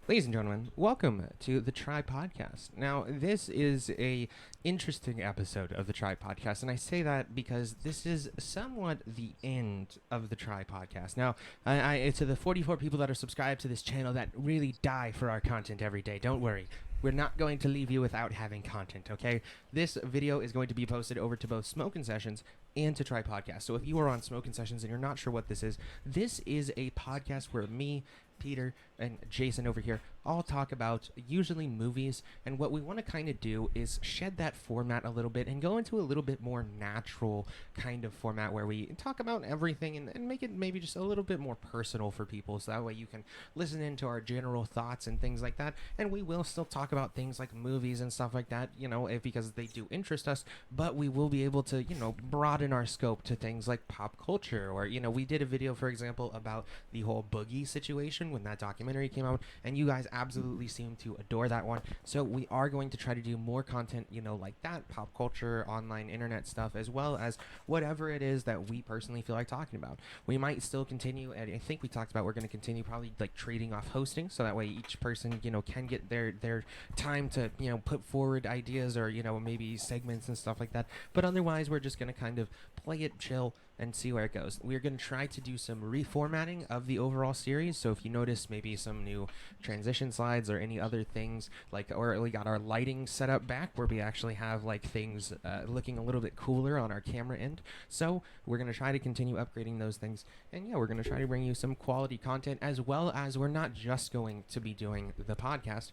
Ladies and gentlemen, welcome to the Tripodcast. Now, this is a interesting episode of the Tripodcast, and I say that because this is somewhat the end of the Tripodcast. Now, to the 44 people that are subscribed to this channel that really die for our content every day, don't worry. We're not going to leave you without having content, okay? This video is going to be posted over to both Smokin Sessions and to Tripodcast. So if you are on Smokin Sessions and you're not sure what this is a podcast where me, Peter, and Jason over here all talk about usually movies, and what we want to kind of do is shed that format a little bit and go into a little bit more natural kind of format where we talk about everything and make it maybe just a little bit more personal for people, so that way you can listen into our general thoughts and things like that. And we will still talk about things like movies and stuff like that, because they do interest us, but we will be able to, broaden our scope to things like pop culture, or, we did a video, for example, about the whole Boogie situation when that documentary came out, and you guys absolutely seem to adore that one. So we are going to try to do more content, like that, pop culture, online internet stuff, as well as whatever it is that we personally feel like talking about. We might still continue, and I think we talked about we're going to continue probably like trading off hosting, so that way each person, can get their time to, put forward ideas, or, maybe segments and stuff like that. But otherwise, we're just going to kind of play it chill and see where it goes. We're going to try to do some reformatting of the overall series. So if you notice maybe some new transition slides or any other things, or we got our lighting set up back where we actually have like things looking a little bit cooler on our camera end. So we're going to try to continue upgrading those things. And yeah, we're going to try to bring you some quality content, as well as we're not just going to be doing the podcast.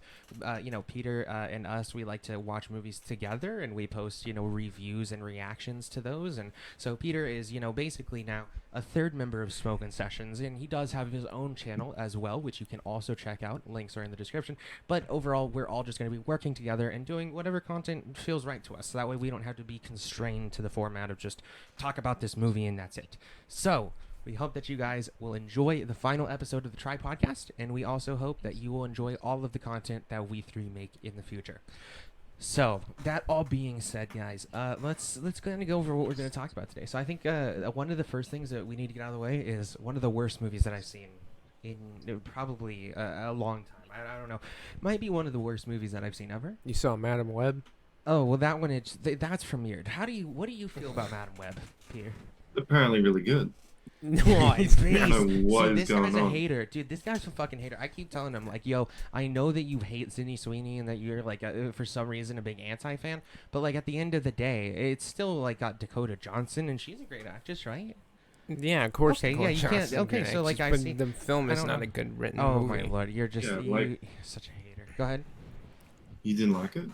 Peter and us, we like to watch movies together, and we post, reviews and reactions to those. And so Peter is, basically now a third member of Smokin Sessions, and he does have his own channel as well, which you can also check out. Links are in the description. But overall, we're all just going to be working together and doing whatever content feels right to us, so that way we don't have to be constrained to the format of just talk about this movie and that's it. So we hope that you guys will enjoy the final episode of the Tripodcast, and we also hope that you will enjoy all of the content that we three make in the future. So that all being said, guys, let's kind of go over what we're going to talk about today. So I think one of the first things that we need to get out of the way is one of the worst movies that I've seen in probably a long time. I don't know, might be one of the worst movies that I've seen ever. You saw Madam Web? Oh well, that one that's premiered. What do you feel about Madam Web, Peter? Apparently really good. No, I don't know what is this guy's going a on. hater, dude. This guy's a fucking hater. I keep telling him, like, yo, I know that you hate Sydney Sweeney and that you're like, for some reason, a big anti-fan. But like at the end of the day, it's still like got Dakota Johnson, and she's a great actress, right? Yeah, of course. Okay, yeah, you can't. Okay, so like I see the film I is don't not know. a good written Oh movie. my lord, you're just Yeah, you're such a hater. Go ahead. You didn't like it?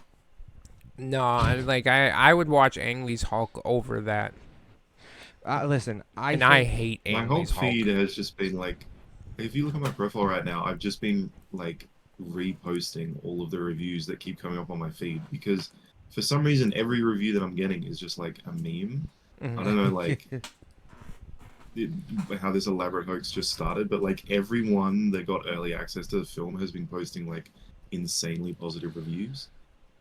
No, I would watch Ang Lee's Hulk over that, Listen, I hate My Ang whole Lee's Hulk. feed has just been like, if you look at my profile right now, I've just been like reposting all of the reviews that keep coming up on my feed, because for some reason every review that I'm getting is just like a meme. I don't know, like how this elaborate hoax just started, but like everyone that got early access to the film has been posting like insanely positive reviews,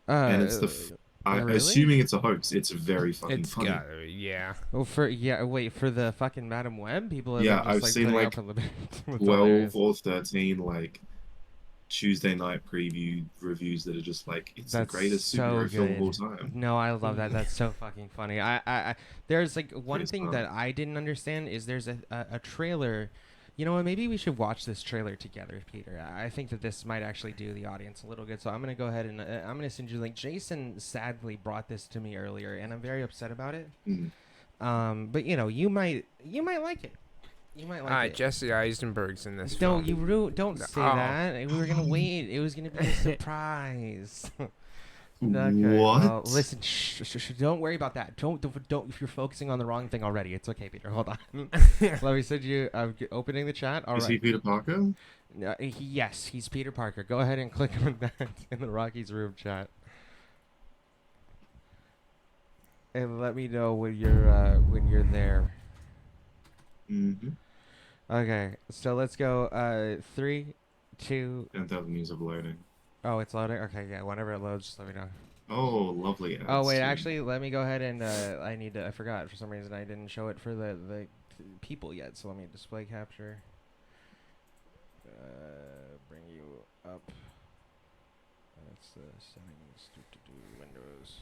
and it's really? assuming it's a hoax, it's very fucking It's funny. got yeah. Well, for the fucking Madam Web, people have Yeah, been just I've seen putting like up with it. 12 or 13 like Tuesday night preview reviews that are just like, it's the That's greatest so superhero film of all good. time. No, I love that. That's so fucking funny. There's like one Pretty thing smart. that I didn't understand is there's a trailer. You know what? Maybe we should watch this trailer together, Peter. I think that this might actually do the audience a little good. So I'm gonna go ahead and I'm gonna send you a link. Jason sadly brought this to me earlier, and I'm very upset about it. Mm. But you might like it. You might like it. Jesse Eisenberg's in this Don't film. don't say Oh. that. We were gonna wait. It was gonna be a surprise. Okay, What? well, listen. Shh, don't worry about that. Don't. If you're focusing on the wrong thing already, it's okay, Peter. Hold on. Let me send you. Opening the chat. All Is right. he Peter Parker? Yes, he's Peter Parker. Go ahead and click on that in the Rockies room chat, and let me know when you're there. Mm-hmm. Okay, so let's go. 3, 2. 10,000 years of loading. Oh, it's loading. Okay, yeah. Whenever it loads, just let me know. Oh, lovely. Oh wait, ads, too. actually, let me go ahead and I forgot for some reason I didn't show it for the people yet. So let me display capture. Bring you up. What's the settings? Windows.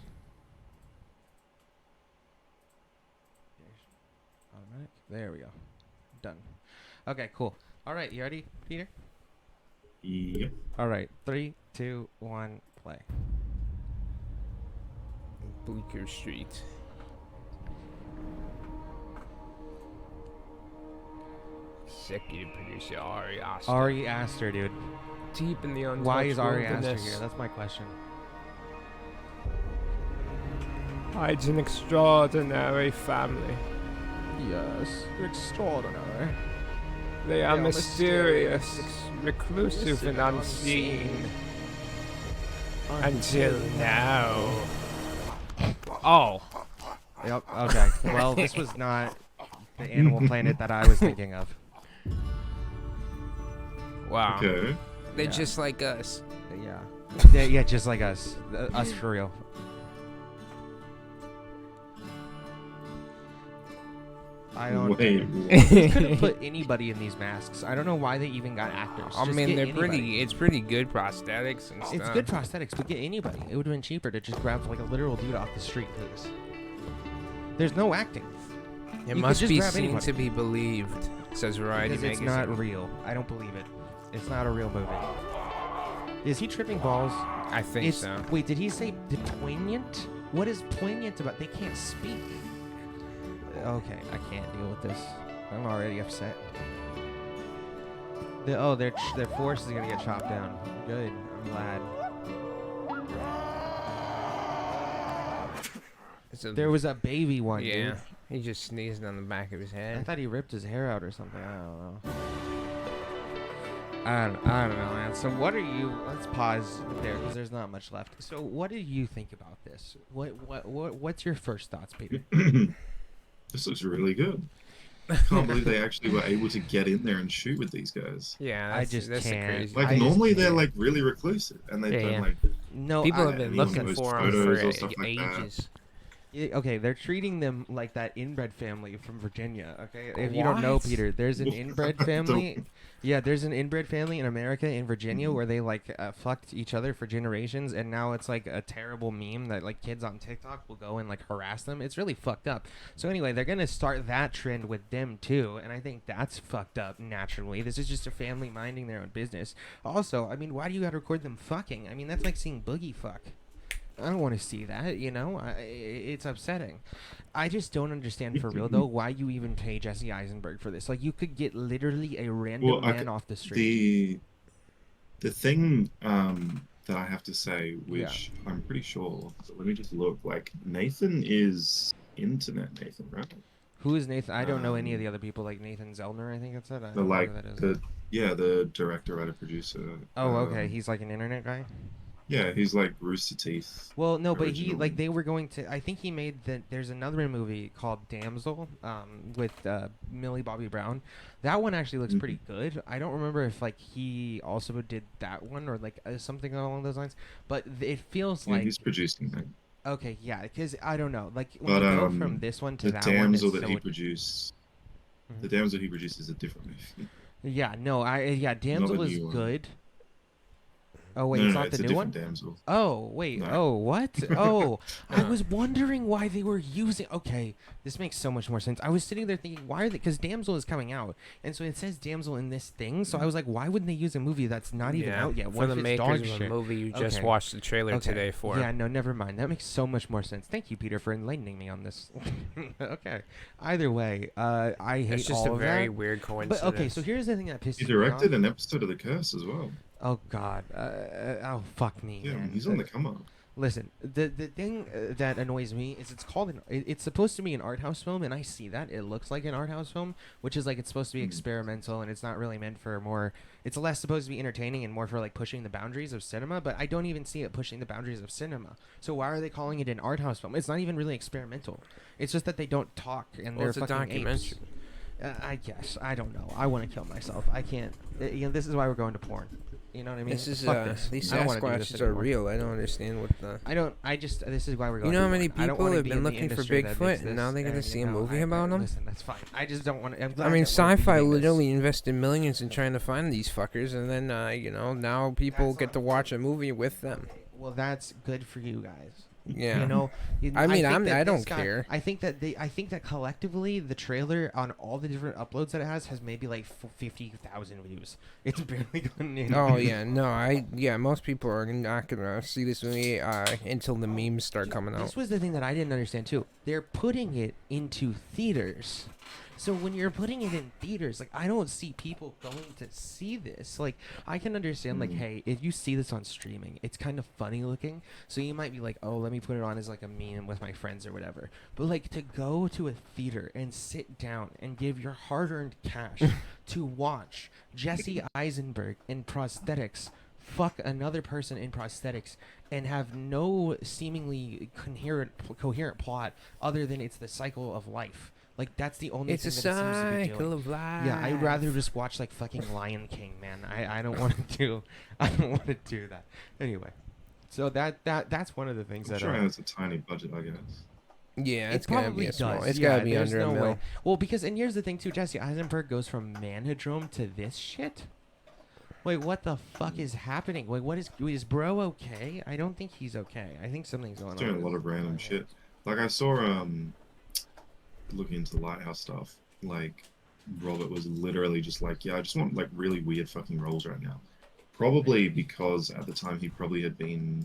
Automatic. There we go. Done. Okay, cool. All right, you ready, Peter? Yep. All right, 3, 2, 1, play. Bleecker Street. Executive producer Ari Aster. Ari Aster, dude. Deep in the untouched Why is Ari wilderness Aster here? That's my question. hides an extraordinary family. Yes, extraordinary. They are mysterious, reclusive, and unseen. Until now. Oh. Yep. Okay. Well, this was not the Animal Planet that I was thinking of. Wow. Okay. They're Yeah. just like us. Yeah. Yeah, just like us. Us for real. I don't. Wait. They could have put anybody in these masks. I don't know why they even got actors. I Just mean, get they're anybody. pretty. It's pretty good prosthetics and stuff. It's good prosthetics, but get anybody. It would have been cheaper to just grab like a literal dude off the street, please. There's no acting. It You could must just be grab seen anybody. to be believed, says Variety Because it's magazine. not real. I don't believe it. It's not a real movie. Is he tripping balls? I think so. Wait, did he say the poignant? What is poignant about? They can't speak. Okay, I can't deal with this. I'm already upset. Their force is gonna get chopped down. Good. I'm glad. There was a baby one. Yeah, Dude. he just sneezed on the back of his I head. thought he ripped his hair out or something. I don't know. I don't know, man. So what are you? Let's pause there because there's not much left. So what do you think about this? What's your first thoughts, Peter? This looks really good. I can't believe they actually were able to get in there and shoot with these guys. Yeah, I just that's can't. crazy. Like, I just normally they're can't. like really reclusive, and they've Yeah, done yeah. like No, People I- have been anyone looking post for him photos for or stuff like that. ages. Okay, they're treating them like that inbred family from Virginia. Okay, if you don't know, What? Peter, there's an What? inbred family. Yeah, there's an inbred family in America, in Virginia, where they like fucked each other for generations, and now it's like a terrible meme that like kids on TikTok will go and like harass them. It's really fucked up. So anyway, they're gonna start that trend with them too, and I think that's fucked up. Naturally, this is just a family minding their own business. Also, I mean, why do you gotta record them fucking? I mean, that's like seeing Boogie fuck. I don't want to see that, you know? It's upsetting. I just don't understand for real, though, why you even pay Jesse Eisenberg for this. Like, you could get literally a random man off the street. The thing that I have to say, which I'm pretty sure, so let me just look, like, Nathan is Internet Nathan, right? Who is Nathan? I don't know any of the other people, like Nathan Zellner, I think that's it. I The, don't know like, who that is. the director, writer, producer. Oh, okay. He's like an internet guy? Yeah, he's like Rooster Teeth. Well, no, but he original. like they were going to. I think he made the. There's another movie called Damsel, with Millie Bobby Brown. That one actually looks pretty good. I don't remember if like he also did that one or like something along those lines. But it feels Yeah, like he's producing that. okay, yeah, because I don't know. Like when But you go from this one to the that damsel one, that he produced, the damsel he produced is a different movie. Yeah, no, Damsel is new one. good. Oh wait, No, it's no, not it's the a new one. different damsel. Oh wait. No. Oh what? Oh, I was wondering why they were using. Okay, this makes so much more sense. I was sitting there thinking, why are they? Because Damsel is coming out, and so it says Damsel in this thing. So I was like, why wouldn't they use a movie that's not even out yet? For What the if it's makers dog of the shit? movie you just Okay. watched the trailer Okay. today for. Yeah, no, never mind. That makes so much more sense. Thank you, Peter, for enlightening me on this. Okay. Either way, I hate It's just all a of very that. weird But coincidence. okay, so here's the thing that pisses He me off. directed an episode of The Curse as well. Oh God. Oh fuck me. Yeah, man. he's on the come up. Listen, the thing that annoys me is it's called it's supposed to be an art house film, and I see that it looks like an art house film, which is like it's supposed to be experimental and it's not really meant for more. It's less supposed to be entertaining and more for like pushing the boundaries of cinema. But I don't even see it pushing the boundaries of cinema. So why are they calling it an art house film? It's not even really experimental. It's just that they don't talk and they're it's a fucking apes. documentary. I guess I don't know. I want to kill myself. I can't. This is why we're going to porn. You know what I mean? This is Fuck this. these I don't wanna do this Sasquatches are anymore. real. I don't understand what the. I don't. I just. This is why we're going. You know how to many porn. I don't people wanna have be been in the looking for industry that makes Bigfoot, and this, now they're gonna see a movie I about him? Listen, that's fine. I just don't want to. I mean, sci-fi literally invested millions in trying to find these fuckers, and then now people get to watch a movie with them. Well, that's good for you guys. Yeah. You know, I mean, think that I this don't care. I think that collectively the trailer on all the different uploads that it has maybe like 50,000 views. It's barely gotten any Oh views. yeah, no, most people are not gonna see this movie until the memes start coming out. This was the thing that I didn't understand too. They're putting it into theaters. So when you're putting it in theaters, like I don't see people going to see this. Like I can understand, like, hey, if you see this on streaming, it's kind of funny looking. So you might be like, oh, let me put it on as like a meme with my friends or whatever. But like to go to a theater and sit down and give your hard-earned cash to watch Jesse Eisenberg in prosthetics fuck another person in prosthetics and have no seemingly coherent plot other than it's the cycle of life. Like that's the only It's thing a that it seems to be cycle doing. of life. Yeah, I'd rather just watch like fucking Lion King, man. I don't want to do I don't want to do that. Anyway, so that's one of the things I'm that sure it has a tiny budget, I guess. Yeah, it it's gotta probably be a small. does. It's Yeah, gotta be there's under no a mil. way. Well, because and here's the thing too, Jesse Eisenberg goes from Manhydrome to this shit. Wait, what the fuck is happening? Wait, what is bro okay? I don't think he's okay. I think something's going He's on. doing a lot of random shit. Like I saw looking into Lighthouse stuff, like Robert was literally just like, yeah, I just want like really weird fucking roles right now. Probably because at the time he probably had been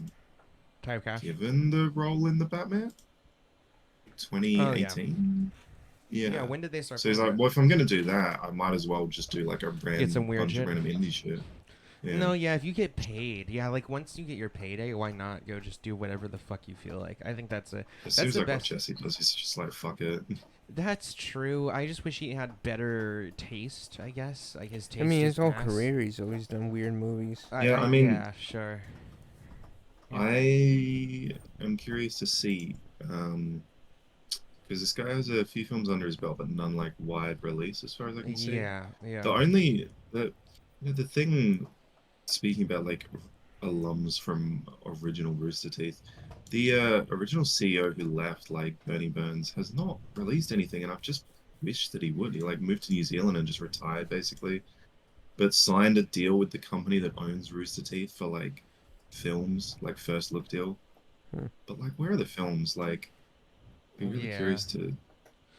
Typecast. given the role in the Batman. 2018. Yeah, when did they start? So he's like, well, if I'm gonna do that, I might as well just do like a Get some weird bunch shit. of random indie shit. Yeah. No, yeah, if you get paid, yeah, like once you get your payday, why not go just do whatever the fuck you feel like? I think that's It that's seems the like what best. Jesse does. He's just like, fuck it. That's true. I just wish he had better taste. I guess like his taste. I mean, is his whole ass. career, he's always done weird movies. Yeah, I mean- yeah, sure. Yeah. I am curious to see, because this guy has a few films under his belt, but none like wide release, as far as I can see. Yeah, yeah. The thing, speaking about like alums from original Rooster Teeth, the original CEO who left, like Bernie Burns, has not released anything, and I've just wished that he would. He like moved to New Zealand and just retired basically, but signed a deal with the company that owns Rooster Teeth for like films, like first look deal. But like, where are the films? Like, I'd be really Yeah. curious to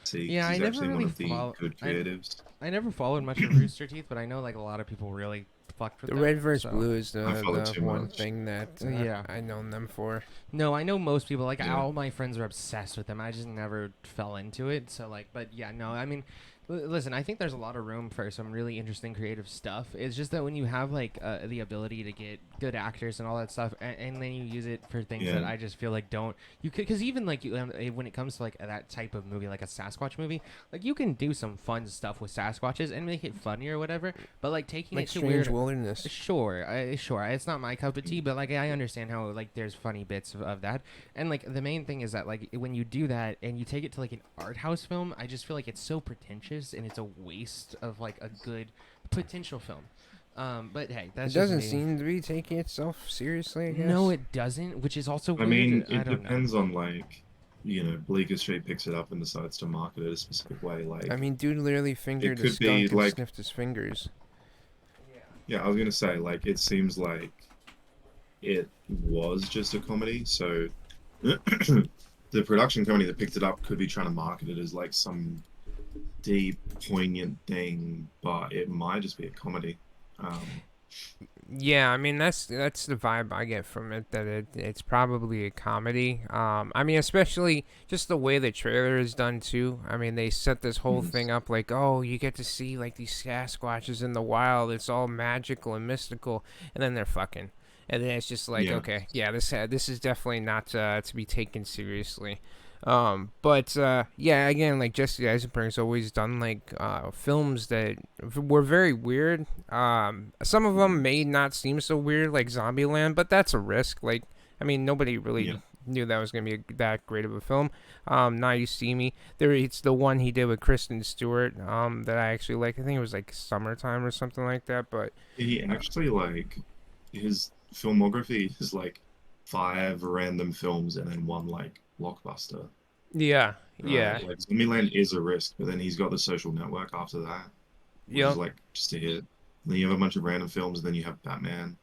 see. 'Cause Yeah, I he's never actually one really of the follow- good creatives. I never followed much of Rooster Teeth, but I know like a lot of people really fucked with The them, Red vs. so- Blue is I follow the too one much. thing that Yeah. I known them for. No, I know most people. Like Yeah. all my friends are obsessed with them. I just never fell into it. So like, but yeah, no. I mean, listen. I think there's a lot of room for some really interesting creative stuff. It's just that when you have like the ability to get good actors and all that stuff, and then you use it for things that Yeah. I just feel like don't. You could, because even like when it comes to like that type of movie, like a Sasquatch movie, like you can do some fun stuff with Sasquatches and make it funny or whatever. But like taking Like it to Strange weird. Wilderness. Sure, sure. It's not my cup of tea, but like I understand how like there's funny bits of that, and like the main thing is that like when you do that and you take it to like an art house film, I just feel like it's so pretentious and it's a waste of like a good potential film. But hey, It that's doesn't just me. seem to be taking itself seriously, I guess. No, it doesn't, which is also I weird. mean, I it don't depends on like, Bleecker Street picks it up and decides to market it a specific way. Like, I mean, dude literally fingered a could be, skunk and like- sniffed his fingers. yeah, I was gonna say like it seems like it was just a comedy, so the production company that picked it up could be trying to market it as like some deep, poignant thing, but it might just be a comedy. Yeah, I mean that's the vibe I get from it, that it's probably a comedy. I mean, especially just the way the trailer is done too. I mean, they set this whole thing up like, oh, you get to see like these Sasquatches in the wild. It's all magical and mystical, and then they're fucking, and then it's just like, Yeah. okay, yeah, this is definitely not to be taken seriously. But yeah, again, like Jesse Eisenberg's always done like films that were very weird. Some of them may not seem so weird, like Zombieland, but that's a risk. Like, I mean, nobody really knew that was gonna be that great of a film. Now You See Me, it's the one he did with Kristen Stewart. That I actually like. I think it was like Summertime or something like that. But He actually like his filmography is like 5 random films and then 1 like blockbuster. yeah, yeah, Like Zombieland is a risk, but then he's got The Social Network after that, which Yep. is like just a hit. Then you have a bunch of random films, and then you have Batman.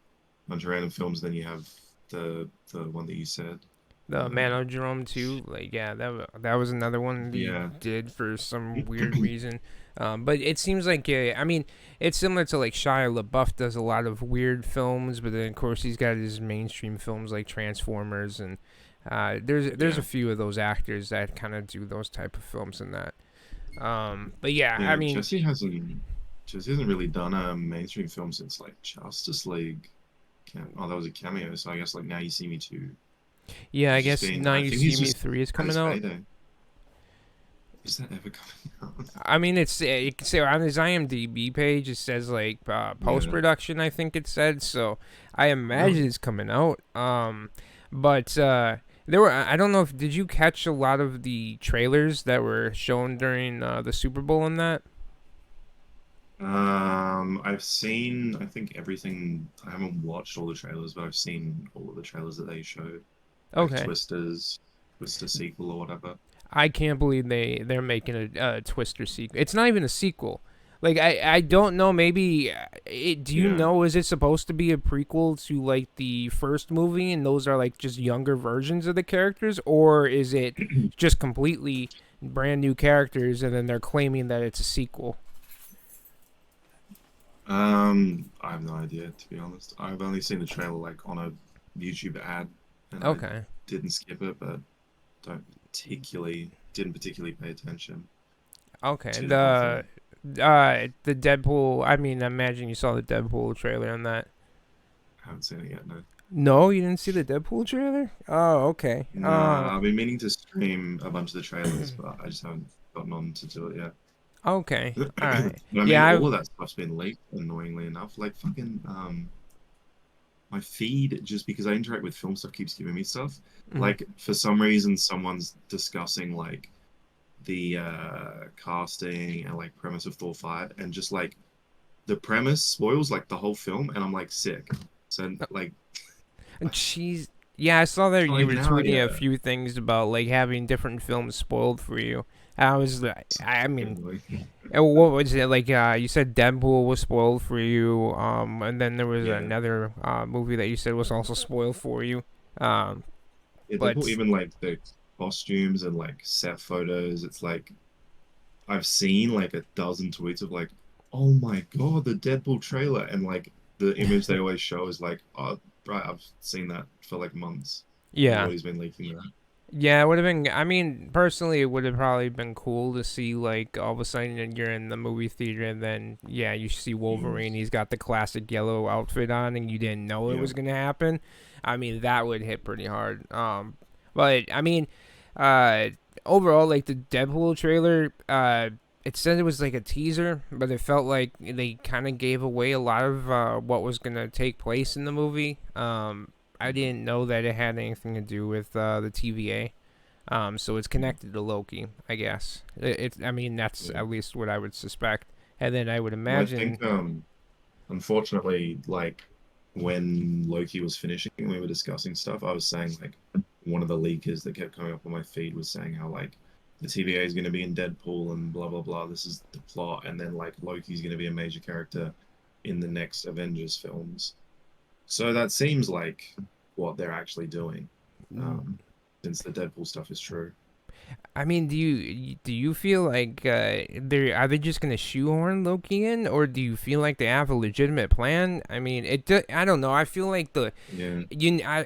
A bunch of random films, then you have the one that you said. The Manodrome too, like yeah, that was another one he Yeah. did for some weird reason. But it seems like I mean, it's similar to like Shia LaBeouf does a lot of weird films, but then of course he's got his mainstream films like Transformers, and there's a few of those actors that kind of do those type of films and that. But yeah, I Yeah, mean, Jesse hasn't really done a mainstream film since like Justice League. Oh, that was a cameo, so I guess like Now You See Me Too. yeah, I He's just guess been. Now I You think See he's Me just 3 is had coming his out. payday. Is that ever coming out? I mean, it's you can say on his IMDb page it says like post production. I think it said so. I imagine Really? it's coming out. But there were I don't know if did you catch a lot of the trailers that were shown during the Super Bowl and that. I've seen. I think everything. I haven't watched all the trailers, but I've seen all of the trailers that they showed, like Okay. Twister sequel or whatever. I can't believe they're making a Twister sequel. It's not even a sequel. Like I don't know. Maybe do you Yeah. know? Is it supposed to be a prequel to like the first movie, and those are like just younger versions of the characters, or is it just completely brand new characters, and then they're claiming that it's a sequel? I have no idea, to be honest. I've only seen the trailer like on a YouTube ad, and I Okay. didn't skip it, but didn't particularly pay attention Okay. to the whole thing. The Deadpool. I mean, I imagine you saw the Deadpool trailer on that. I haven't seen it yet, no. No, you didn't see the Deadpool trailer? Oh, okay. Nah, I've been meaning to stream a bunch of the trailers, but I just haven't gotten on to do it yet. Okay. All right. But I mean, Yeah. all of that stuff's been leaked, annoyingly enough. Like fucking my feed, just because I interact with film stuff, keeps giving me stuff. Like for some reason, someone's discussing like the casting and like premise of Thor 5, and just like the premise spoils like the whole film, and I'm like sick. So like, Jeez. Yeah, I saw that you like were now, tweeting a yeah. few things about like having different films spoiled for you. I was like, I mean, what was it like? You said Deadpool was spoiled for you. And then there was Yeah. another movie that you said was also spoiled for you. Yeah, But even like the costumes and like set photos, it's like I've seen like a dozen tweets of like, oh my god, the Deadpool trailer, and like the image they always show is like, oh right, I've seen that for like months. yeah, Nobody's been leaking that. yeah, it would have been. I mean, personally, it would have probably been cool to see like all of a sudden you're in the movie theater and then yeah, you see Wolverine. He's got the classic yellow outfit on, and you didn't know it Yeah. was gonna happen. I mean, that would hit pretty hard. But I mean, uh, overall, like the Deadpool trailer, it said it was like a teaser, but it felt like they kind of gave away a lot of what was gonna take place in the movie. I didn't know that it had anything to do with the TVA. So it's connected to Loki, I guess. I mean, that's Yeah. at least what I would suspect. And then I would Well, I imagine. think unfortunately, like when Loki was finishing and we were discussing stuff, I was saying like one of the leakers that kept coming up on my feed was saying how like the TVA is going to be in Deadpool and blah blah blah. This is the plot, and then like Loki's going to be a major character in the next Avengers films. So that seems like what they're actually doing, since the Deadpool stuff is true. I mean, do you feel like are they just gonna shoehorn Loki in, or do you feel like they have a legitimate plan? I mean, I don't know. I feel like Yeah,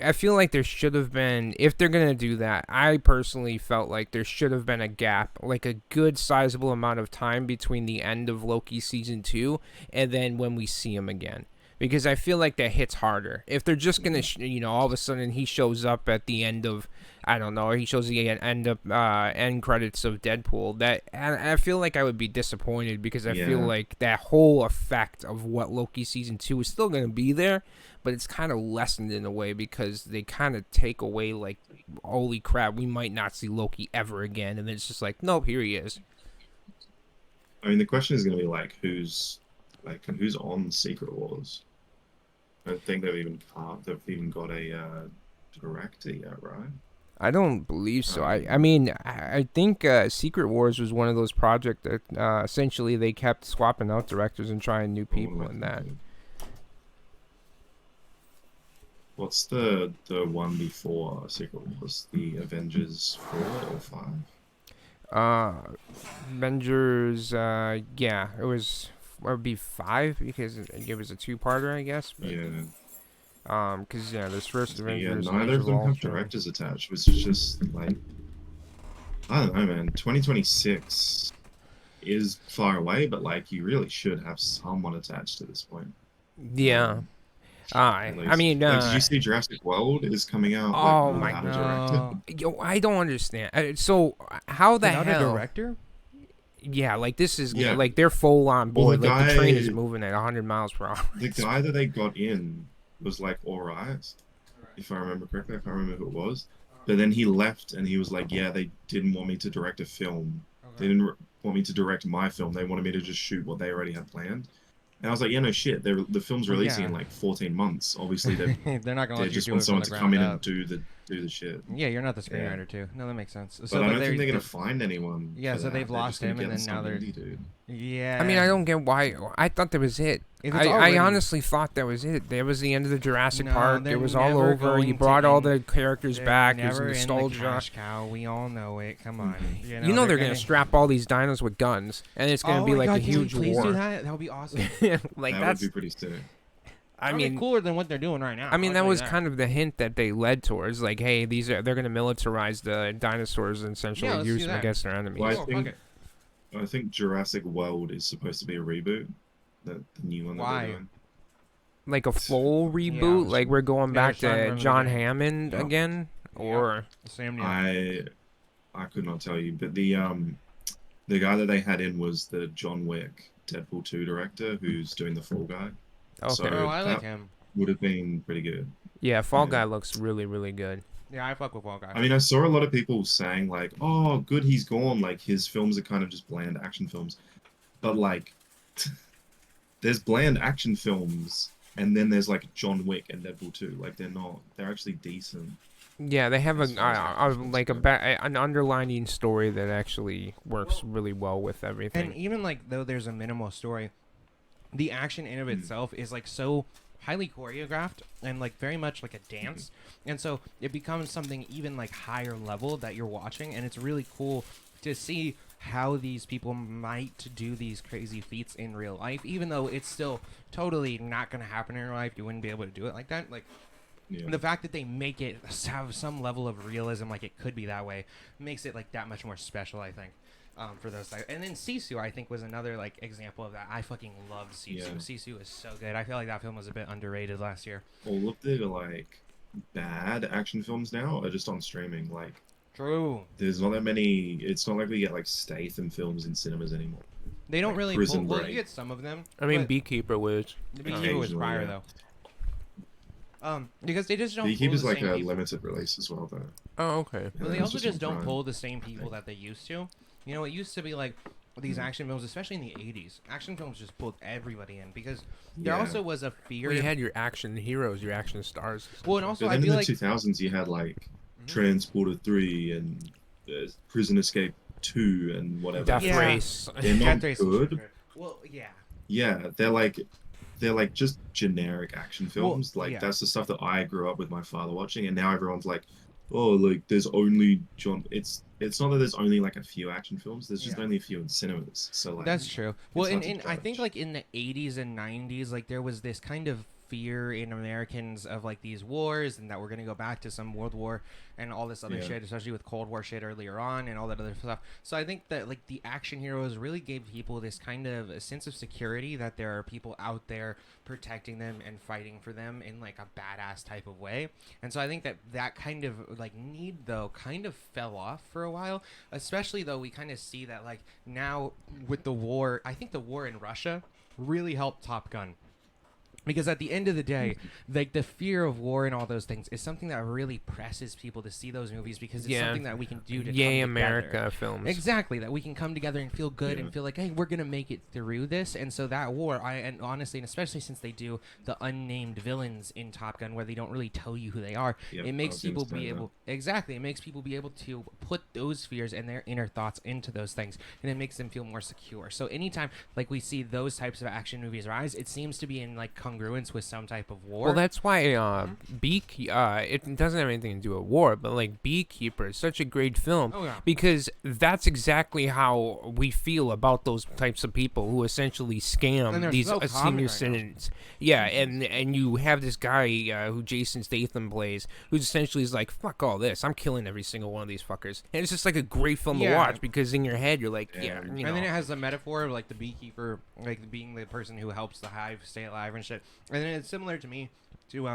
I feel like there should have been, if they're gonna do that. I personally felt like there should have been a gap, like a good sizable amount of time between the end of Loki season 2 and then when we see him again. Because I feel like that hits harder. If they're just gonna, all of a sudden he shows up at the end of, I don't know, or he shows the end credits of Deadpool. I feel like I would be disappointed because I feel Yeah. like that whole effect of what Loki season 2 is still gonna be there, but it's kind of lessened in a way because they kind of take away like, holy crap, we might not see Loki ever again, and then it's just like, nope, here he is. I mean the question is going to be like who's on Secret Wars. I don't think they've even got a director yet, right? I don't believe so. I mean, I think Secret Wars was one of those projects that essentially they kept swapping out directors and trying new people in that. What's the one before Secret Wars? The Avengers 4 or 5? Uh, Avengers. Yeah, it would be 5 because it was a two-parter, I guess. But, Yeah. because this first So, yeah, Avengers, neither Age of of them have Ultron. directors attached, which is just like, I don't know, man. 2026 is far away, but like you really should have someone attached to this point. Yeah. Um, at I least. mean, Like, did you see Jurassic World is coming out like oh my without a director? No. Yo, I don't understand. So how the Without a hell? director? Yeah, like this is Yeah. like they're full on Well, board. Like the train is moving at 100 miles per hour. the guy that they got in was like alright, if I remember correctly. I can't remember who it was. But then he left and he was like, yeah, they didn't want me to direct a film. They didn't want me to direct my film. They wanted me to just shoot what they already had planned. And I was like, yeah, no shit. The film's Well, releasing yeah. in like 14 months. Obviously, They're not gonna they let you just do want it from someone the to come in ground and up. do the shit. Yeah, you're not the Yeah. screenwriter too. No, that makes sense. But I don't think they're they- gonna find anyone. Yeah, for so that. they've They're lost just gonna him, and get then now some they're. indie dude. Yeah. I mean, I don't get why. I thought that was it. If it's I already- honestly thought that was it. That was the end of the Jurassic No, Park. they're It was all never over. You going to brought all end- the characters They're back. There's never in the nostalgia. cash cow. We all know it. Come on. You know they're gonna strap all these dinos with guns, and it's gonna oh be my like God, a can we huge please war. do that? That would be awesome. Like That that's. would be pretty sick. I That'd be mean, cooler than what they're doing right now. I mean, I'll that tell you was kind of the hint that they led towards. Like, hey, they're gonna militarize the dinosaurs and essentially Yeah, let's use do them that. against their enemies. Well, Oh, fuck it. I think Jurassic World is supposed to be a reboot. The new one that Why? they're doing. Like a full reboot. Yeah. Like we're going Yeah, back starting to from the John beginning. Hammond Yeah. again, or Same deal. I could not tell you, but the guy that they had in was the John Wick Deadpool 2 director who's doing the Fall Guy. okay. So- Oh, I like that- him. Would have been pretty good. Yeah, Fall Yeah. Guy looks really, really good. Yeah, I fuck with Wall Guy. I mean, I saw a lot of people saying like, "Oh, good, he's gone." Like his films are kind of just bland action films, but like, there's bland action films, and then there's like John Wick and Deadpool 2. Like they're actually decent. Yeah, they have As far as action like films an underlining story that actually works really well with everything. And even like though there's a minimal story, the action in of itself is like so highly choreographed and like very much like a dance, and so it becomes something even like higher level that you're watching, and it's really cool to see how these people might do these crazy feats in real life, even though it's still totally not going to happen in real life. You wouldn't be able to do it like that. Like Yeah. the fact that they make it have some level of realism, like it could be that way, makes it like that much more special, I think. For those type. And then Sisu, I think, was another like example of that. I fucking loved Sisu. Yeah. Sisu is so good. I feel like that film was a bit underrated last year. All of the like bad action films now are just on streaming. Like True. there's not that many. It's not like we get like Statham films in cinemas anymore. They don't Like really Prison well, Break. you get some of them. I mean, but Beekeeper was. the Beekeeper was occasionally, prior yeah. though. Because they just don't. Beekeeper's pull the like same a people. limited release as well, though. Oh, okay. Well, Yeah, they it's also just on don't Prime, pull the same I people think. that they used to. You know, it used to be like these action films, especially in the 80s. Action films just pulled everybody in because there Yeah. also was a fear. Well, you had your action heroes, your action stars. well, and also But I then in feel the like 2000s, you had like Mhm. Transporter 3 and Prison Escape 2 and whatever. Death Yeah. Race. They're not Death Race was good. good. Well, yeah. Yeah, they're like just generic action films. Well, like yeah. that's the stuff that I grew up with my father watching, and now everyone's like, "Oh, like there's only John." It's not that there's only like a few action films. There's just Yeah. only a few in cinemas. So like That's true. Well, hard and to I think judge. like in the 80s and 90s, like there was this kind of fear in Americans of like these wars and that we're gonna go back to some World War and all this other Yeah. shit, especially with Cold War shit earlier on and all that other stuff. So I think that like the action heroes really gave people this kind of a sense of security that there are people out there protecting them and fighting for them in like a badass type of way. And so I think that that kind of like need though kind of fell off for a while, especially though we kind of see that like now with the war, I think the war in Russia really helped Top Gun. Because at the end of the day, like the fear of war and all those things is something that really presses people to see those movies because it's Yeah. something that we can do to Yay, come America together. films. Exactly, that we can come together and feel good Yeah. and feel like, hey, we're gonna make it through this. And so that war, and honestly, and especially since they do the unnamed villains in Top Gun, where they don't really tell you who they are, Yep, it I makes was gonna people say be that. able exactly. It makes people be able to put those fears and their inner thoughts into those things, and it makes them feel more secure. So anytime like we see those types of action movies rise, it seems to be in like congruence with some type of war. Well, that's why it doesn't have anything to do with war, but like Beekeeper is such a great film because that's exactly how we feel about those types of people who essentially scam these senior citizens. Yeah, and you have this guy who Jason Statham plays, who's essentially is like, fuck all this, I'm killing every single one of these fuckers, and it's just like a great film to watch because in your head you're like, and then it has the metaphor of like the beekeeper, like being the person who helps the hive stay alive and shit, and then it's similar to me to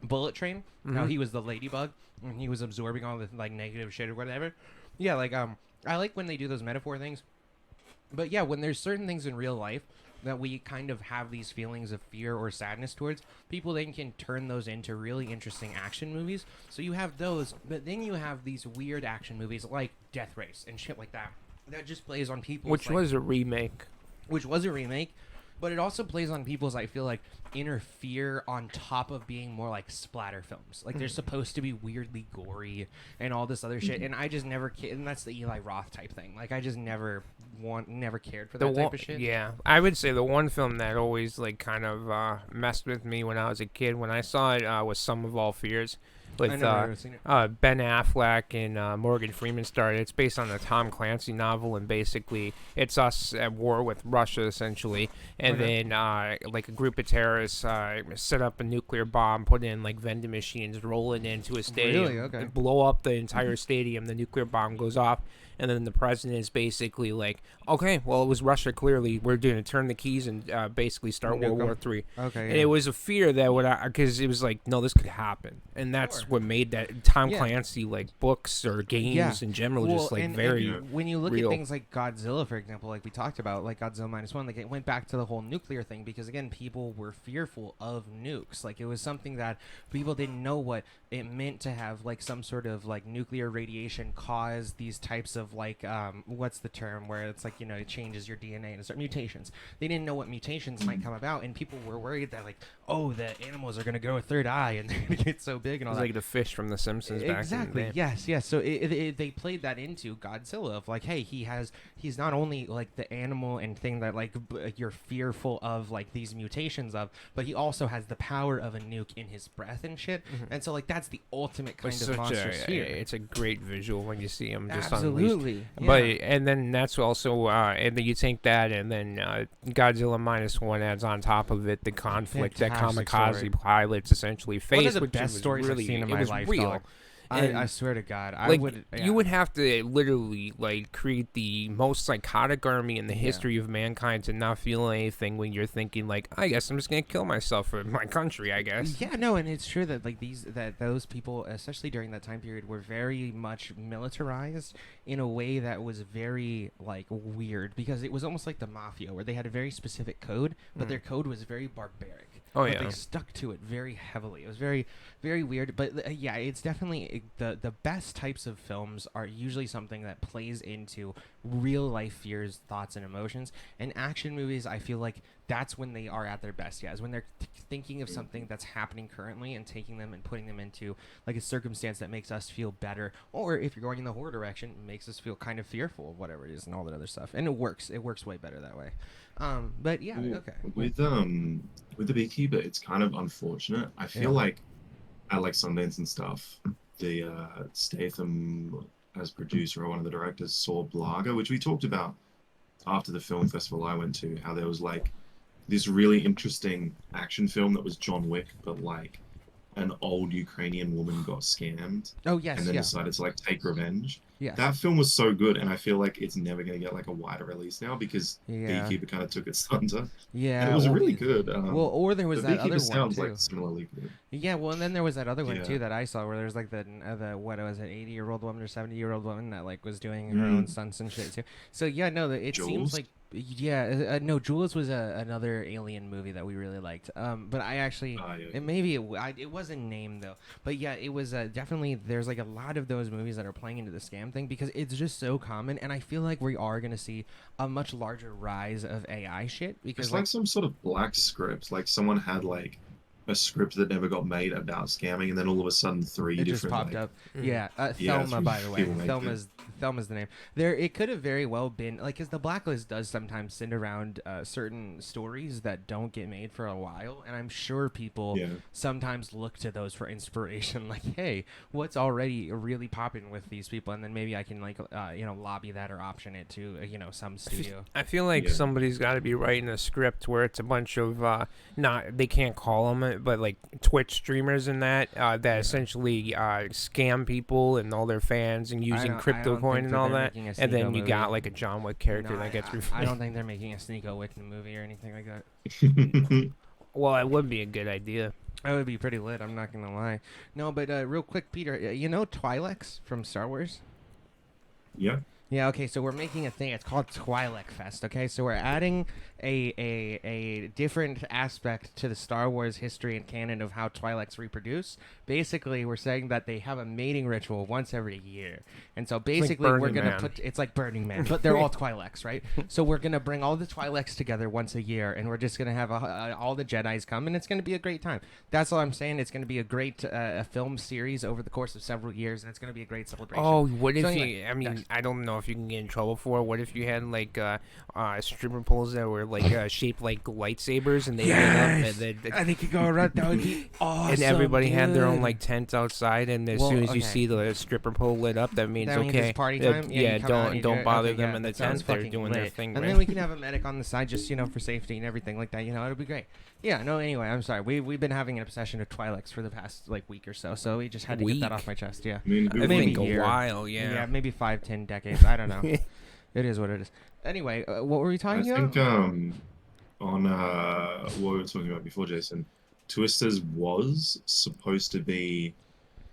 Bullet Train, how he was the ladybug and he was absorbing all the like negative shit or whatever. Yeah, like I like when they do those metaphor things, but yeah, when there's certain things in real life that we kind of have these feelings of fear or sadness towards, people then can turn those into really interesting action movies. So you have those, but then you have these weird action movies like Death Race and shit like that just plays on people. Which was a remake. But it also plays on people's, I feel like, inner fear on top of being more like splatter films. Like, they're supposed to be weirdly gory and all this other shit. And I just never, and that's the Eli Roth type thing. Like, I just never cared for that type of shit. Yeah. I would say the one film that always, like, kind of messed with me when I was a kid, when I saw it, was Sum of All Fears. With Ben Affleck and Morgan Freeman starred. It's based on a Tom Clancy novel, and basically it's us at war with Russia, essentially. And then like a group of terrorists set up a nuclear bomb, put in like vending machines, roll it into a stadium, and blow up the entire stadium. The nuclear bomb goes off. And then the president is basically like, okay, well, it was Russia, clearly. We're going to turn the keys and basically start World War III. Okay. And it was a fear that would, because it was like, no, this could happen. And that's what made that Tom Clancy, like, books or games in general, just like very when you look real. at things like Godzilla, for example, like we talked about, like Godzilla -1, like it went back to the whole nuclear thing because, again, people were fearful of nukes. Like, it was something that people didn't know what it meant to have, like, some sort of, like, nuclear radiation cause these types of, like, what's the term where it's like, you know, it changes your DNA and certain mutations. They didn't know what mutations might come about, and people were worried that, like, oh, the animals are going to grow a third eye and they're going to get so big and all that. Like the fish from The Simpsons back exactly. in the day. Yes. So they played that into Godzilla of like, hey, he's not only like the animal and thing that like you're fearful of, like these mutations of, but he also has the power of a nuke in his breath and shit. And so like that's the ultimate kind of monstrous fear. It's a great visual when you see him just absolutely. Yeah. But and then that's also and then you take that and then Godzilla -1 adds on top of it the conflict that kamikaze pilots essentially face. One of the best stories I've seen in my life. Real. I swear to God, you would have to literally like create the most psychotic army in the history of mankind to not feel anything when you're thinking like, I guess I'm just gonna kill myself for my country, I guess. Yeah, no, and it's true that like those people, especially during that time period, were very much militarized in a way that was very like weird because it was almost like the mafia where they had a very specific code, but their code was very barbaric. But they stuck to it very heavily. It was very, very weird. But it's definitely the best types of films are usually something that plays into real life fears, thoughts, and emotions. And action movies, I feel like that's when they are at their best. Yeah, is when they're thinking of something that's happening currently and taking them and putting them into like a circumstance that makes us feel better. Or if you're going in the horror direction, it makes us feel kind of fearful of whatever it is and all that other stuff. And it works. It works way better that way. But yeah, okay. With the Beekeeper, it's kind of unfortunate. I feel like at like Sundance and stuff, the Statham as producer or one of the directors saw Blaga, which we talked about after the film festival I went to, how there was like this really interesting action film that was John Wick, but like an old Ukrainian woman got scammed. Oh yes, and then decided to like take revenge. Yeah, that film was so good, and I feel like it's never going to get like a wider release now because Beekeeper kind of took its thunder. Yeah, and it was really good. Or there was that other one sounds too. Like similarly good. Yeah, well, and then there was that other one too that I saw where there's like the what was it, 80-year-old woman or 70-year-old woman that like was doing her own stunts and shit too. So yeah, no, it Jules? seems like. Yeah, no, Jules was another alien movie that we really liked. But I actually, it wasn't named though. But yeah, it was definitely, there's like a lot of those movies that are playing into the scam thing because it's just so common. And I feel like we are going to see a much larger rise of AI shit. Because it's like some sort of black script. Like someone had like a script that never got made about scamming, and then all of a sudden three different just popped like, up. Yeah, Thelma, by the way. Thelma's Thelma's the name. There, it could have very well been like, because the Blacklist does sometimes send around certain stories that don't get made for a while, and I'm sure people sometimes look to those for inspiration. Like, hey, what's already really popping with these people, and then maybe I can like lobby that or option it to some studio. I feel like somebody's got to be writing a script where it's a bunch of they can't call them it, but like Twitch streamers and that essentially scam people and all their fans and using crypto coin and all that, and then you got like a John Wick character that gets revealed. I don't think they're making a Sneeko Wick movie or anything like that. Well, it would be a good idea. That would be pretty lit, I'm not gonna lie. No, but real quick, Peter, you know Twi'leks from Star Wars? Yeah. Yeah, okay, so we're making a thing. It's called Twi'lek Fest, okay? So we're adding a different aspect to the Star Wars history and canon of how Twi'leks reproduce. Basically, we're saying that they have a mating ritual once every year. And so basically, we're going to put... It's like Burning Man, but they're all Twi'leks, right? So we're going to bring all the Twi'leks together once a year, and we're just going to have all the Jedis come, and it's going to be a great time. That's all I'm saying. It's going to be a great film series over the course of several years, and it's going to be a great celebration. Oh, what if I don't know if you can get in trouble for it. What if you had like stripper poles that were like shaped like lightsabers and they lit up and they could go around? That would be awesome. And everybody had their own like tent outside, and as soon as you see the stripper pole lit up, that means it's party time. Don't bother them in the tent. They're doing their thing. And then we can have a medic on the side, just for safety and everything like that. It'll be great. Yeah. No. Anyway, I'm sorry. We've been having an obsession with Twi'leks for the past like week or so, so we just had to get that off my chest. Yeah. Maybe a while. Yeah. Maybe 5-10 decades. I don't know. It is what it is. Anyway, what were we talking about? I think on what we were talking about before, Jason, Twisters was supposed to be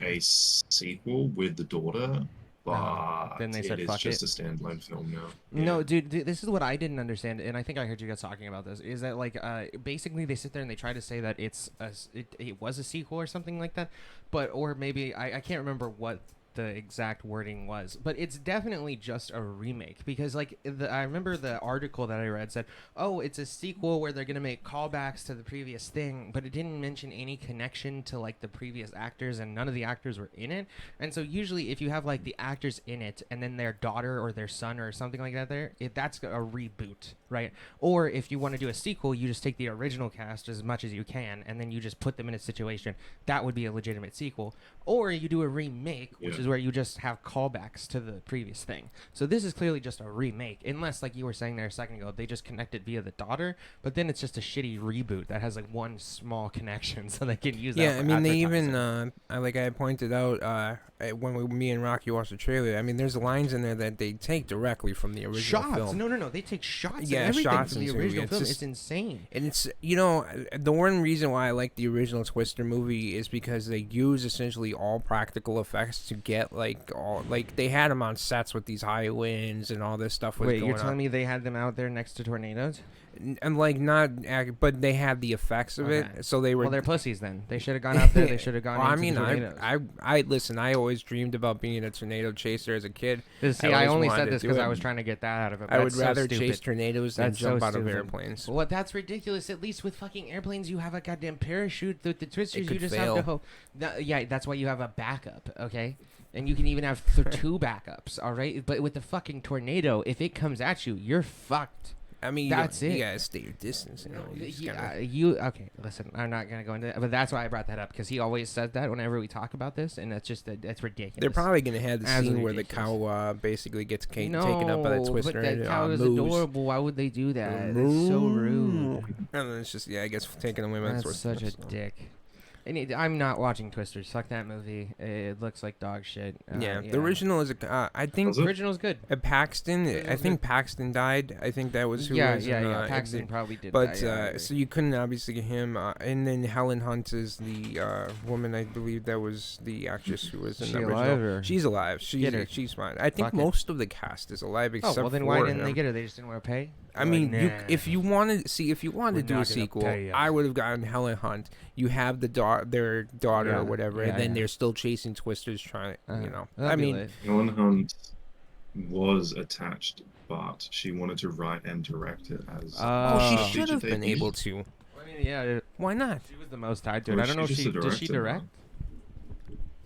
a sequel with the daughter, but then they said, it is just a standalone film now. No, dude, this is what I didn't understand, and I think I heard you guys talking about this, is that like basically they sit there and they try to say that it was a sequel or something like that, or maybe I can't remember what the exact wording was, but it's definitely just a remake, because like I remember the article that I read said, oh, it's a sequel where they're gonna make callbacks to the previous thing, but it didn't mention any connection to like the previous actors, and none of the actors were in it. And so usually if you have like the actors in it and then their daughter or their son or something like that that's a reboot, right? Or if you want to do a sequel, you just take the original cast as much as you can and then you just put them in a situation that would be a legitimate sequel. Or you do a remake, which is where you just have callbacks to the previous thing. So this is clearly just a remake, unless, like you were saying there a second ago, they just connected via the daughter, but then it's just a shitty reboot that has like one small connection, so they can use that. Yeah, I mean, they even, like I pointed out, when me and Rocky watched the trailer, I mean, there's lines in there that they take directly from the original film. No, they take shots and everything from the original film. It's insane. And it's, the one reason why I like the original Twister movie is because they use essentially all practical effects to get they had them on sets with these high winds and all this stuff was going on. Wait, you're telling me they had them out there next to tornadoes? And like but they had the effects of it, so they were. Well, they're pussies then. They should have gone out there. They should have gone. I listen. I always dreamed about being a tornado chaser as a kid. See, I only said this because I was trying to get that out of it. I would rather chase tornadoes than jump out of airplanes. Well, that's ridiculous. At least with fucking airplanes, you have a goddamn parachute. With the Twisters, you just have to hope. Yeah, that's why you have a backup. Okay. And you can even have 2 backups. All right. But with the fucking tornado, if it comes at you, you're fucked. I mean, that's it. You gotta stay your distance. Okay, listen, I'm not gonna go into that, but that's why I brought that up, because he always says that whenever we talk about this, and that's just that's ridiculous. They're probably gonna have the scene where the cow basically gets taken up by the Twister. But that cow is adorable. Why would they do that? It's so rude. And then it's just I guess taking away my. That's such a dick. I'm not watching Twisters. Fuck that movie. It looks like dog shit. The original is I think the original is good. Paxton. I think Paxton died. I think that was who. Yeah. Paxton probably did. But so you couldn't obviously get him. And then Helen Hunt is the woman. I believe that was the actress who was in the original. She's alive. She's fine. I think most of the cast is alive except for. Well, then why didn't they get her? They just didn't want to pay. I mean, if you wanted to do a sequel, I would have gotten Helen Hunt. You have their daughter or whatever, and then they're still chasing Twisters, trying. I mean, Helen Hunt was attached, but she wanted to write and direct it as. She should have been able to. I mean, why not? She was the most tied to it. I don't know if does she direct.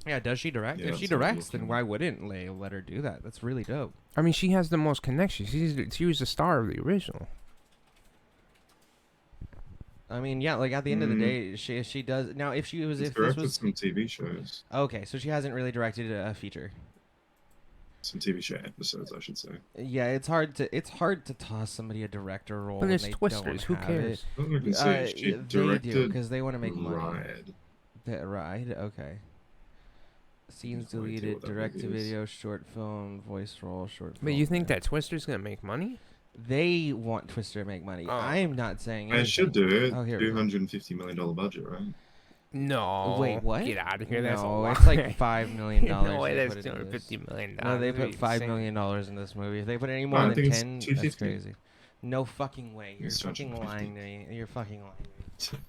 Yeah, does she direct? Yeah, If she that's what I'm directs, then looking why wouldn't Leia let her do that? That's really dope. I mean, she has the most connections. She was the star of the original. I mean, yeah, like at the end of the day, she does now. If She's this directed was some TV shows. okay, so she hasn't really directed a feature. Some TV show episodes, I should say. Yeah, it's hard to toss somebody a director role But when it's they Twisters. Who don't have cares? it. I can say she They directed do because they want to make money. Ride. That ride, okay. Scenes No idea deleted, what that direct to movie is. video, short film, voice role, short film. But you think yeah. that Twister's gonna make money? They want Twister to make money. Oh. I am not saying I anything. should do it. Oh, here we go. $250 million budget, right? No. Wait, what? Get out of here. That's a No, lot. it's like $5 million. No way, they that's put into this. $250 million. No, they put What are you $5 saying? million in this movie. If they put any No, more I than think it's 10, that's 250. crazy. No fucking way. You're It's fucking 250. lying to me. You're fucking lying to me.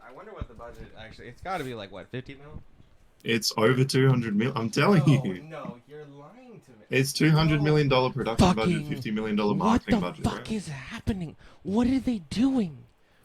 I wonder what the budget actually. It's got to be like what, 50 mil? It's over 200 mil. I'm telling you. No, you're lying to me. It's $200 million production budget, Fucking- $50 million What marketing the budget. fuck right? is happening? What are they doing?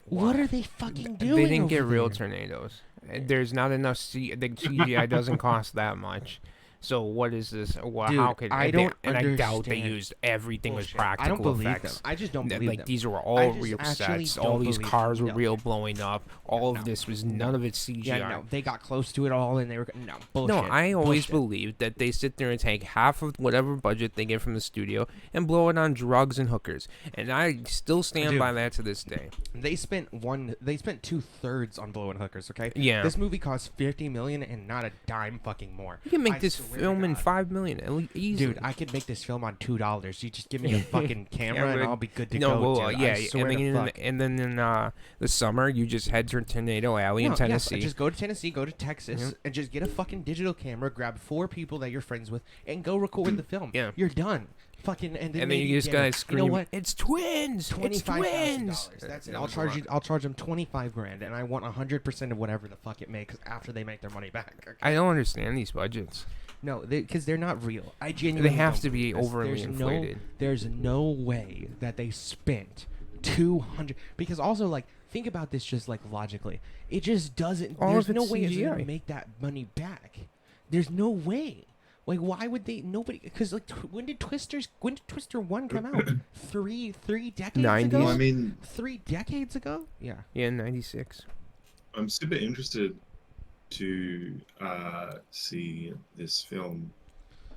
What are they fucking doing? They didn't get over real there? tornadoes. There's not enough. The CGI doesn't cost that much. So what is this? Well, Dude, how could I and don't I doubt they understand. used everything was Bullshit. practical I don't believe effects. them. I just don't believe Like them. these were I all just real actually sets. don't All these believe cars them. were No. real blowing up. All No. of this was none of it CGI. Yeah, no, they got close to it all, and they were no bullshit. No, I always bullshit. believed that they sit there and take half of whatever budget they get from the studio and blow it on drugs and hookers, and I still stand Dude. by that to this day. They spent 2/3 on blowing hookers. Okay. Yeah. This movie cost $50 million and not a dime fucking more. You can make I this swear to film in God. $5 million at least easily. Dude, I could make this film on $2. You just give me a fucking camera and but- I'll be good to no, go. well, dude. yeah, I swear and then, to fuck. and then in the summer you just head to Tornado Alley in No, Tennessee. just go to Tennessee, go to Texas, and just get a fucking digital camera, grab 4 people that you're friends with, and go record the film. Yeah. You're done. Fucking and then, and then you maybe just get gotta it. scream, You know what? "It's twins! It's twins!" That's it. That I'll was a charge lot. you. I'll charge them $25,000, and I want 100% of whatever the fuck it makes after they make their money back. Okay? I don't understand these budgets. No, because they're not real. I genuinely They have don't to be believe this. overly There's inflated. There's no way that they spent 200. Because also, like, think about this just like logically. It just doesn't. All There's of no it's way it's gonna CGI. make that money back. There's no way. Like, why would they? Nobody. Because like, when did Twister 1 come out? three decades 90s. ago. Well, I mean, 3 decades ago. Yeah. Yeah, 96. I'm super interested to see this film.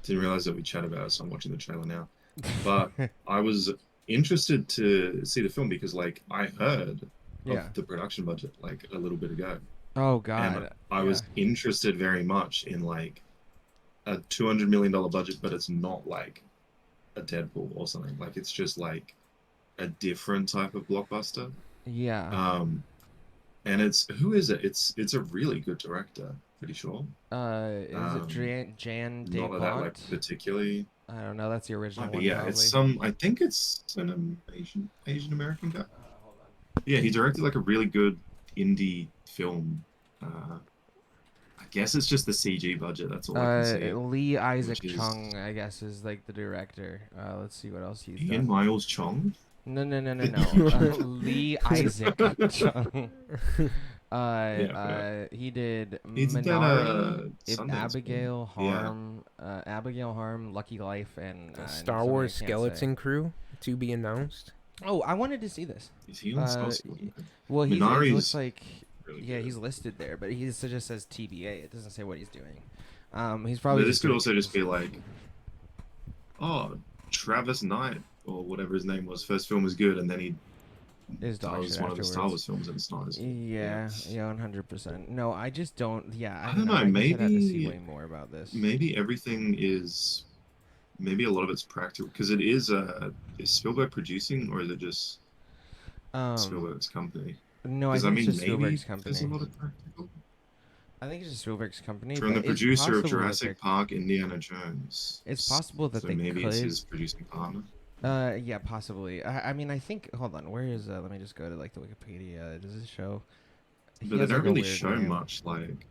Didn't realize that we chat about it, so I'm watching the trailer now. But I was interested to see the film because, like, I heard Yeah. of the production budget like a little bit ago, Oh God. and I was interested very much in like a $200 million budget, but it's not like a Deadpool or something. Like, it's just like a different type of blockbuster. Yeah. And it's who is it? It's a really good director, pretty sure. Is it Jan de Not that like Bont? particularly. I don't know. That's the original But one. yeah, it's probably. I think it's an Asian American guy. Hold on. Yeah, he directed like a really good indie film. I guess it's just the CG budget. That's all I can see. Lee Isaac which is- Chung, I guess, is like the director. Let's see what else he's Ian done. Miles Chong. No. Lee Isaac Chung. He did He did that, Minari, Sundance Abigail film. Yeah. Harm, Abigail Harm, Lucky Life, and Star something Wars I can't Skeleton Crew to be announced. say. Oh, I wanted to see this. Is he on Star Well, it Minari's looks like really yeah, good. he's listed there, but he just says TBA. It doesn't say what he's doing. He's But probably. this just could doing also just be people's- like, oh, Travis Knight or whatever his name was. First film was good, and then he His dog does shit one of the Star afterwards. Wars films, and it's not as Yeah, 100%. No, I just don't. Yeah, I I don't know, I guess I'd have to see maybe- way more about this. Maybe everything is, maybe a lot of it's practical because it is Spielberg producing, or is it just Spielberg's company? No, I Because think it's just maybe Spielberg's there's a company. lot of practical. I think it's just Spielberg's company. From the but it's producer of possible that Jurassic they're- Park, Indiana Jones. It's possible that so they maybe could. it's his producing partner. Yeah, possibly. I mean, I think. Hold on. Where is? Let me just go to like the Wikipedia. Does it show? He But they has, don't like, a really weird show name. much. Like,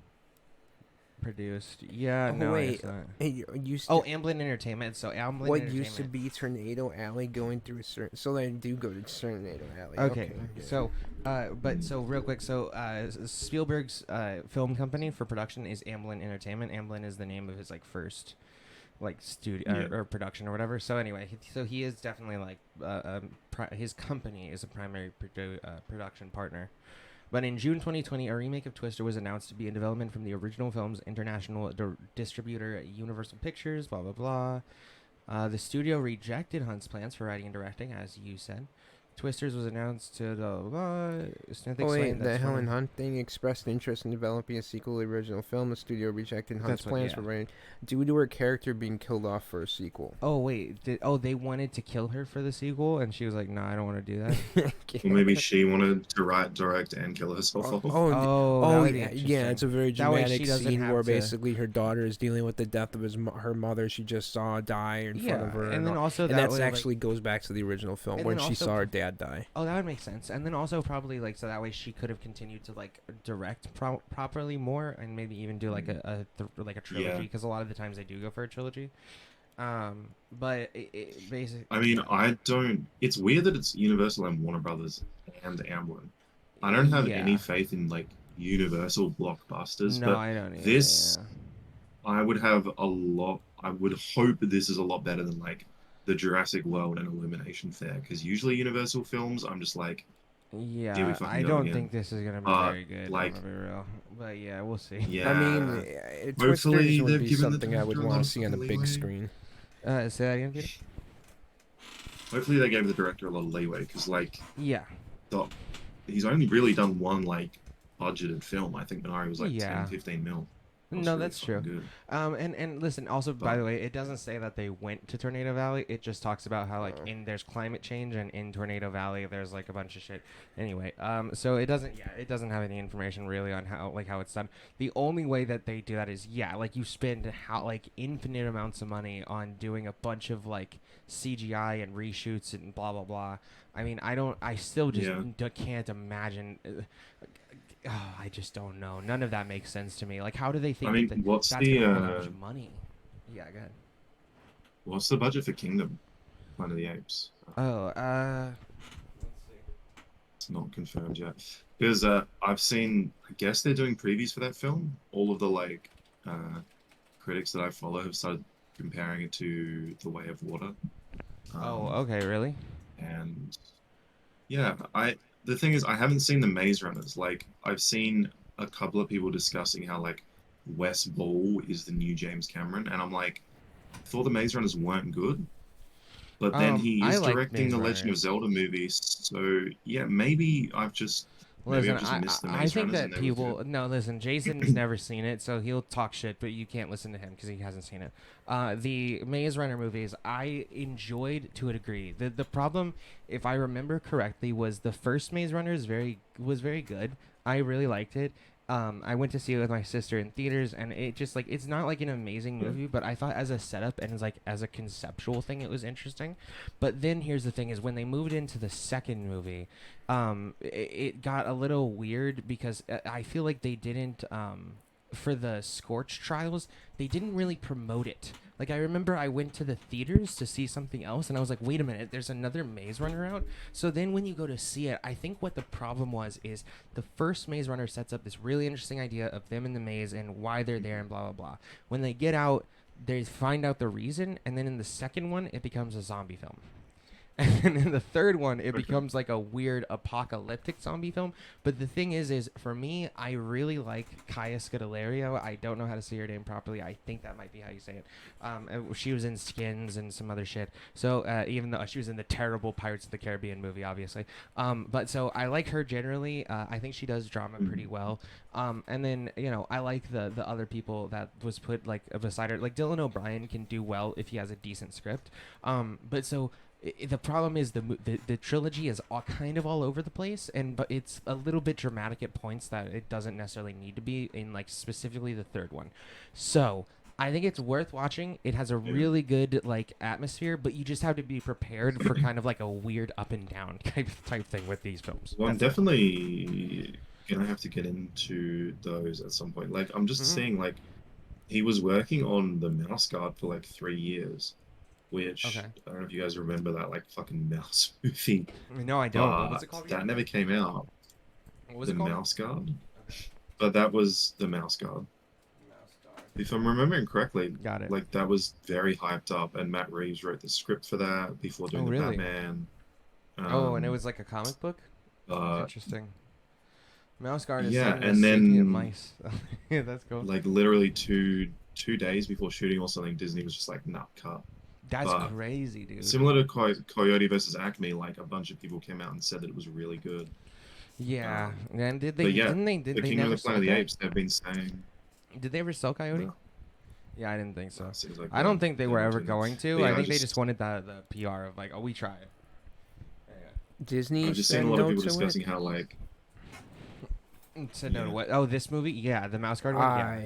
produced. Yeah, Oh, no, wait. it's not. It used Oh, to, Amblin Entertainment. So Amblin what Entertainment. used to be Tornado Alley going through a certain... So they do go to Tornado Alley. Okay, Yeah. so, but so real quick, so Spielberg's film company for production is Amblin Entertainment. Amblin is the name of his like first like studio Yeah. or production or whatever. So anyway, so he is definitely like his company is a primary production partner. But in June 2020, a remake of Twister was announced to be in development from the original film's international distributor Universal Pictures. Blah blah blah. The studio rejected Hunt's plans for writing and directing, as you said. Twisters was announced to Smith Oh, wait, explained the that's one Helen of- Hunt thing expressed interest in developing a sequel to the original film. The studio rejected Hunt's That's what- plans yeah. for writing due to her character being killed off for a sequel. Oh wait, they wanted to kill her for the sequel, and she was like, "No, I don't want to do that." Or maybe she wanted to write, direct, and kill herself Oh, off. Oh, that would be yeah, interesting. it's a very That way she dramatic doesn't scene have where to- basically her daughter is dealing with the death of her mother she just saw die in front of her. and then all- also and that that's way, like- actually goes back to the original film And when then she also- saw her dad die. Oh, that would make sense. And then also probably like so that way she could have continued to like direct properly more, and maybe even do like a trilogy, Yeah. because a lot of the times they do go for a trilogy. But it basically. I mean, I don't. It's weird that it's Universal and Warner Brothers and Amblin. I don't have Yeah. any faith in like Universal blockbusters, No, but I don't. Either, this- yeah. I would have a lot. I would hope that this is a lot better than like the Jurassic World and Illumination Fair, because usually Universal films, I'm just like, Yeah, Here we fucking I go don't again. think this is gonna be very good. like- I'm gonna be real, but yeah, we'll see. yeah. I mean, Twisters Hopefully would they've be given the something I would director a want lot to of see on a fucking big leeway. screen. Say that again, Peter? Hopefully they gave the director a lot of leeway, because like Yeah. he's only really done one like budgeted film. I think Minari was like Yeah. 10, 15 mil. No, really that's true. fucking good. And listen, also by But- the way, it doesn't say that they went to Tornado Valley. It just talks about how like there's climate change, and in Tornado Valley there's like a bunch of shit. Anyway, so it doesn't have any information really on how it's done. The only way that they do that is like you spend infinite amounts of money on doing a bunch of like CGI and reshoots and blah blah blah. I mean, I still just can't imagine. I just don't know. None of that makes sense to me. Like, how do they think? I mean, that what's that's the gonna hold that much money? Yeah, go ahead. what's the budget for Kingdom? Planet of the Apes. Oh, let's It's not confirmed yet. Because I've seen, I guess they're doing previews for that film. All of the like critics that I follow have started comparing it to The Way of Water. okay, really? And yeah, the thing is, I haven't seen the Maze Runners. Like, I've seen a couple of people discussing how like Wes Ball is the new James Cameron, and I'm like, I thought the Maze Runners weren't good. But then he I is like directing Maze the Legend of Runners. Zelda movies, so yeah, maybe I've just Listen, missed the I Maze think Runners that and they were people. good. No, listen. Jason's never seen it, so he'll talk shit, but you can't listen to him because he hasn't seen it. The Maze Runner movies, I enjoyed to a degree. The problem, if I remember correctly, was the first Maze Runner was very good. I really liked it. I went to see it with my sister in theaters, and it just like it's not like an amazing movie, but I thought as a setup and as a conceptual thing, it was interesting. But then here's the thing: is when they moved into the second movie, it got a little weird because I feel like they didn't for the Scorch trials, they didn't really promote it. Like, I remember I went to the theaters to see something else, and I was like, wait a minute, there's another Maze Runner out? So then when you go to see it, I think what the problem was is the first Maze Runner sets up this really interesting idea of them in the maze and why they're there and blah, blah, blah. When they get out, they find out the reason, and then in the second one, it becomes a zombie film. And in the third one, it becomes like a weird apocalyptic zombie film. But the thing is for me, I really like Kaya Scodelario. I don't know how to say her name properly. I think that might be how you say it. She was in Skins and some other shit. So even though she was in the terrible Pirates of the Caribbean movie, obviously. But so I like her generally. I think she does drama pretty well. And then, I like the other people that was put like beside her. Like Dylan O'Brien can do well if he has a decent script. But so... the problem is the trilogy is kind of all over the place, but it's a little bit dramatic at points that it doesn't necessarily need to be in, like, specifically the third one. So I think it's worth watching. It has a really good like atmosphere, but you just have to be prepared for kind of like a weird up and down type thing with these films. Well, I'm definitely gonna have to get into those at some point. Like, I'm just seeing like he was working on the mouse guard for like 3 years, which Okay. I don't know if you guys remember that like fucking mouse movie, No, I don't. What was but it called that again? never came out. What was The it called? mouse guard, Okay. but that was the mouse guard. Mouse guard. If I'm remembering correctly, Got it. like that was very hyped up, and Matt Reeves wrote the script for that before Oh, doing the really? Batman. Oh, and it Um, was like a comic book? but Interesting. Mouse guard is yeah, sending the and sapient then mice. Yeah, that's cool. like literally two days before shooting or something, Disney was just like, "Nah, cut." That's But crazy, dude. similar to Coyote versus Acme, like a bunch of people came out and said that it was really good. Yeah. Um, And did they but yeah, didn't they did the they Kingdom never of the Planet sold of the that? Apes have been saying, Did they ever sell Coyote? no, Yeah, I didn't think so. it seems like I don't think they they're were not ever doing going it. to. But I yeah, think they just wanted the PR of like, oh, we tried. Yeah. Disney I've just seen said a lot of no people to discussing it. how like, Said no to yeah, what? Oh, this movie? Yeah, the mouse guard one. Yeah.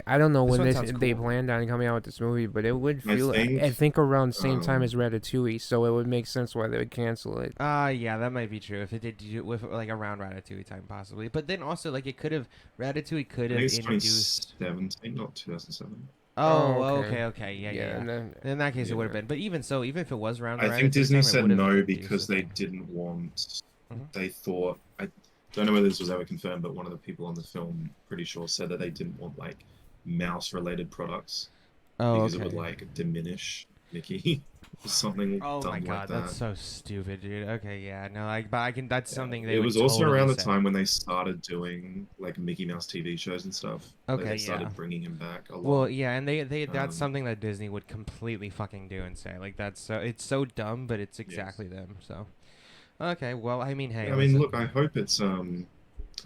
I don't know This when one this sounds they cool. planned on coming out with this movie, but it would I feel I think, think around the same time as um, Ratatouille, so it would make sense why they would cancel it. Yeah, that might be true if it did do with like around Ratatouille time possibly. But then also like it could have Ratatouille could I think have it's induced. 2017, not 2007. Oh, Oh, okay. okay, yeah, yeah, Yeah, yeah. and then In that case, it would have Yeah. been. But even so, even if it was around I think Ratatouille Disney time, it said would have no induced because the they thing. didn't want. Hmm. They thought I don't know whether this was ever confirmed, but one of the people on the film, pretty sure, said that they didn't want like mouse-related products Oh, because it would okay. like diminish Mickey or something Oh my dumb like god, that's that. so stupid, dude. Okay, yeah, no, like, but I can. That's Yeah. something they It would was also totally around the say. time when they started doing like Mickey Mouse TV shows and stuff. Like Okay, they yeah. started bringing him back a Well, lot. yeah, and they that's Um, something that Disney would completely fucking do and say. Like that's so it's so dumb, but it's yes. exactly them. So okay, well, I mean, hey, Yeah, I mean, look, listen,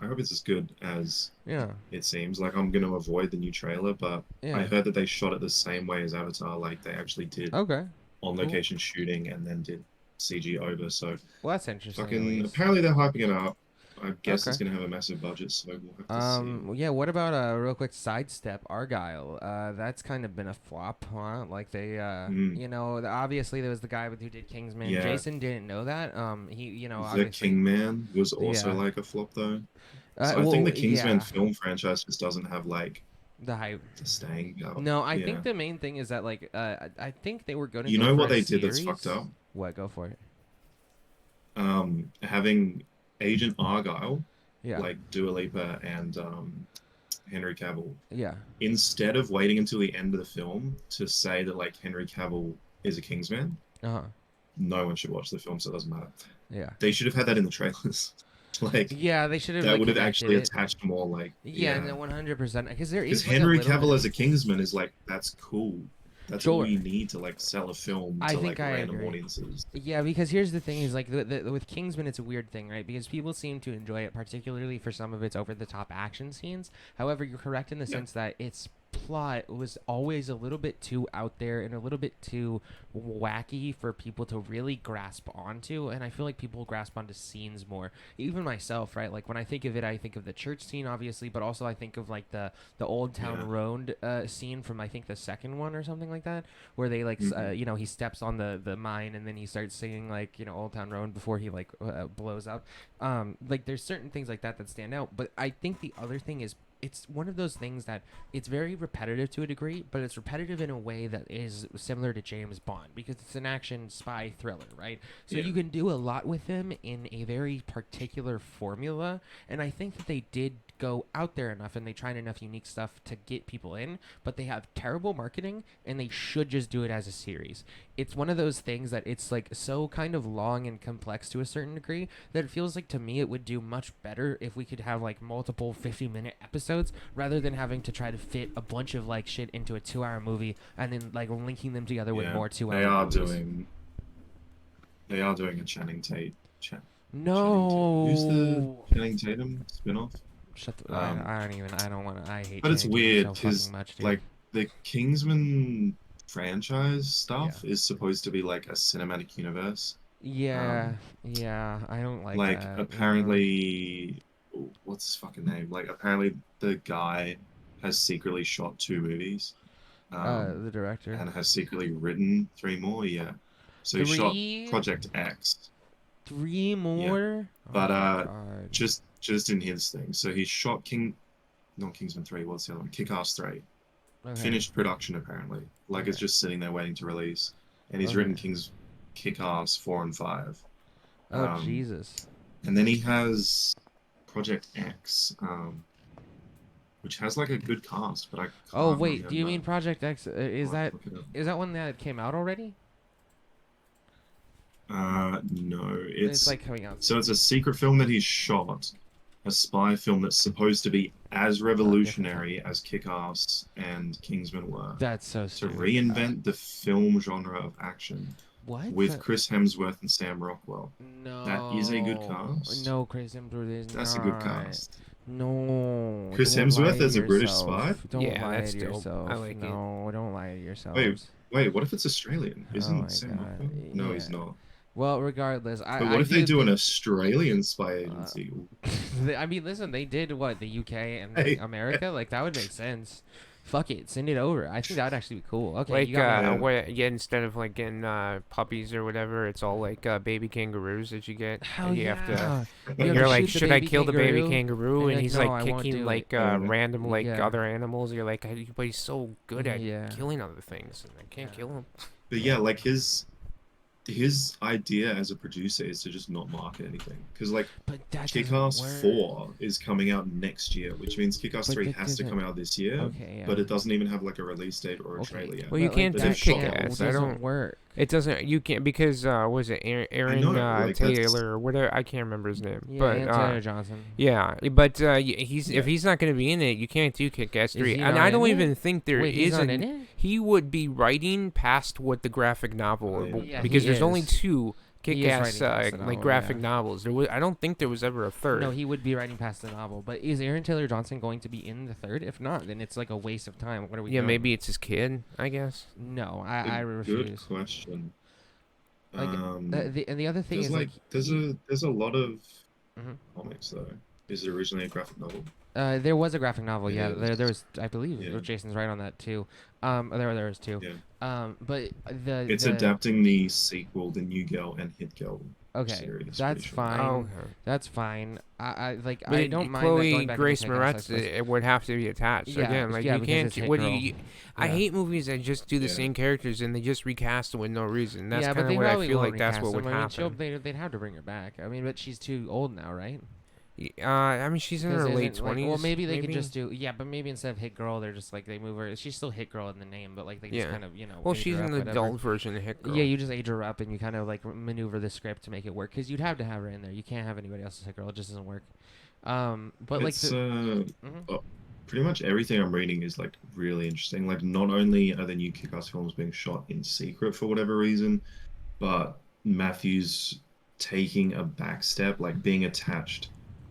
I hope it's as good as yeah, it seems. Like I'm gonna avoid the new trailer, but I yeah, heard that they shot it the same way as Avatar. Like they actually did okay, on cool. location shooting and then did CG over. So Well, that's interesting at fucking least. apparently they're hyping it up. I guess it's Okay. gonna have a massive budget, so we'll have to see. Yeah, what about real quick sidestep Argyle? That's kind of been a flop, huh? Like they Mm, obviously there was the guy who did Kingsman. yeah, Jason didn't know that. He, The obviously, Kingman was also yeah. like a flop though. So I think Well, the Kingsman yeah, film franchise just doesn't have like the hype. the staying power. No, I think Yeah. the main thing is that like I think they were going to You go know for what a they did that's fucked series. up? What? Go for it. Having Agent Argyle, Yeah. like Dua Lipa and Henry Cavill, Yeah. instead of waiting until the end of the film to say that like Henry Cavill is a Kingsman, Uh-huh. no one should watch the film, so it doesn't matter. Yeah. They should have had that in the trailers. Like Yeah, they should have that like would have connected actually it. attached more like Yeah, yeah. no, 100%. Because there Because is like a Henry little bit Cavill of as a Kingsman is like that's cool. That's all sure. you need to like sell a film I to think like I random agree. audiences. Yeah, because here's the thing: is like with Kingsman, it's a weird thing, right? Because people seem to enjoy it, particularly for some of its over-the-top action scenes. However, you're correct in the Yeah, sense that its plot was always a little bit too out there and a little bit too wacky for people to really grasp onto. And I feel like people grasp onto scenes more. Even myself, right? Like when I think of it, I think of the church scene, obviously, but also I think of like the Old yeah. Town Road scene from I think the second one or something like that, where they like Hmm. he steps on the mine and then he starts singing like Old Town Road before he like blows up. Like there's certain things like that that stand out, but I think the other thing is it's one of those things that it's very repetitive to a degree, but it's repetitive in a way that is similar to James Bond because it's an action spy thriller, right? So Yeah. you can do a lot with them in a very particular formula, and I think that they did go out there enough and they tried enough unique stuff to get people in, but they have terrible marketing and they should just do it as a series. It's one of those things that it's like so kind of long and complex to a certain degree that it feels like to me it would do much better if we could have like multiple 50-minute episodes rather than having to try to fit a bunch of like shit into a 2-hour movie and then like linking them together with Yeah. more They 2-hour are movies. doing they are doing a Channing Tate Channing Tate. Who's the No. Channing Tatum spin-off? Shut the, Um, I don't even I don't want to I hate but it's Channing Tatum weird so fucking because much, dude. like the Kingsman franchise Yeah. stuff is supposed to be like a cinematic universe. Yeah, Um, yeah, I don't like like that. Yeah. apparently, what's his fucking name? Like apparently the guy has secretly shot 2 movies, The director. and has secretly written 3 more. Yeah, so he shot Three? Project X. Three Yeah, more? Oh but my god. just in his thing. So he shot not Kingsman 3, what's the other one? Kick-Ass 3. Okay. Finished production apparently. Like it's Okay. just sitting there waiting to release. And he's Okay. written Kick-Ass 4 and 5. Oh Jesus. And then he has Project X, which has like a good cast, but I can't Oh wait, remember. do you mean Project X? Is I'll that look it up. is that one that came out already? No, It's like coming out. so it's a secret film that he's shot, a spy film that's supposed to be as different revolutionary as Kick-Ass and Kingsman were. That's so To stupid. reinvent the film genre of action What? with Chris Hemsworth and Sam Rockwell. No. That is a good cast. No, Chris Hemsworth is That's not. a good cast. No. Chris don't lie Hemsworth to as a British yourself. spy? Don't Yeah, lie that's to dope. yourself. I like it. No, don't lie to yourself. Wait, what if it's Australian? Oh Isn't my Sam God, Rockwell? No, he's yeah. not. Well, regardless, But what if they do an Australian spy agency? I mean, listen, they did what, the UK and Hey. America? Like, that would make sense. Fuck it, send it over. I think that would actually be cool. Okay, Like, you got me. instead of like getting puppies or whatever, it's all like baby kangaroos that you get. Hell and you yeah. have to. You have You're to like, shoot the should I baby kill the baby kangaroo? kangaroo? And And you're he's like, like "No, I won't kicking do like it." random like Yeah. other animals. You're like, but he's so good at Yeah. killing other things. And I can't kill him. But yeah, like his idea as a producer is to just not market anything. Because like But that Kick-Ass doesn't work. 4 is coming out next year, which means Kick-Ass But 3 that has to doesn't- come out this year. Okay, yeah. But it doesn't even have like a release date or a Okay. trailer yet. Well, you But, can't like, do that Kick-Ass. I doesn't don't. work. It doesn't. You can't because was it Aaron know, like, that's- Taylor or whatever? I can't remember his name. Yeah, but Taylor Johnson. yeah, but if Yeah. he's not going to be in it, you can't do Kick-Ass Is 3. he And not I don't in even it? think there Wait, he's is not a. in it? He would be writing past what the graphic novel, Oh, yeah. Yeah, because he there's only is. 2 He is Kick-Ass writing past the like novel, graphic yeah. novels. I don't think there was ever a third. No, he would be writing past the novel. But is Aaron Taylor Johnson going to be in the third? If not, then it's like a waste of time. What are we yeah, doing? maybe it's his kid. I guess. No, I Good refuse. question. Like, and the other thing There's is like there's a lot of Mhm. comics though. Is it originally a graphic novel? There was a graphic novel. It Yeah, is. there was. I believe Yeah. Jason's right on that too. There was two. Yeah. But It's the adapting the sequel, the New Girl and Hit Girl okay, series. that's pretty sure. fine. Oh, okay. That's fine. I like. But I don't mind that Chloe going back Grace into Kick-Ass, I Moretz, suppose. it would have to be attached. Yeah, Again, like yeah, you because can't. it's Hit What do Girl. you? I Yeah. hate movies that just do the Yeah. same characters and they just recast them with no reason. That's yeah, but kind they of what I probably feel won't like. That's recast what would them. I mean, happen. they'd have to bring her back. I mean, but she's too old now, right? I mean, she's in her 'Cause late isn't, like, 20s. well, maybe they could just do. Yeah, but maybe instead of Hit Girl, they're just like they move her. She's still Hit Girl in the name, but like they just Yeah. kind of Well, age she's her an up, whatever. adult version of Hit Girl. Yeah, you just age her up and you kind of like maneuver the script to make it work because you'd have to have her in there. You can't have anybody else's Hit Girl; it just doesn't work. But like, It's Mhm. pretty much everything I'm reading is like really interesting. Like not only are the new Kick-Ass films being shot in secret for whatever reason, but Matthew's taking a back step, like being attached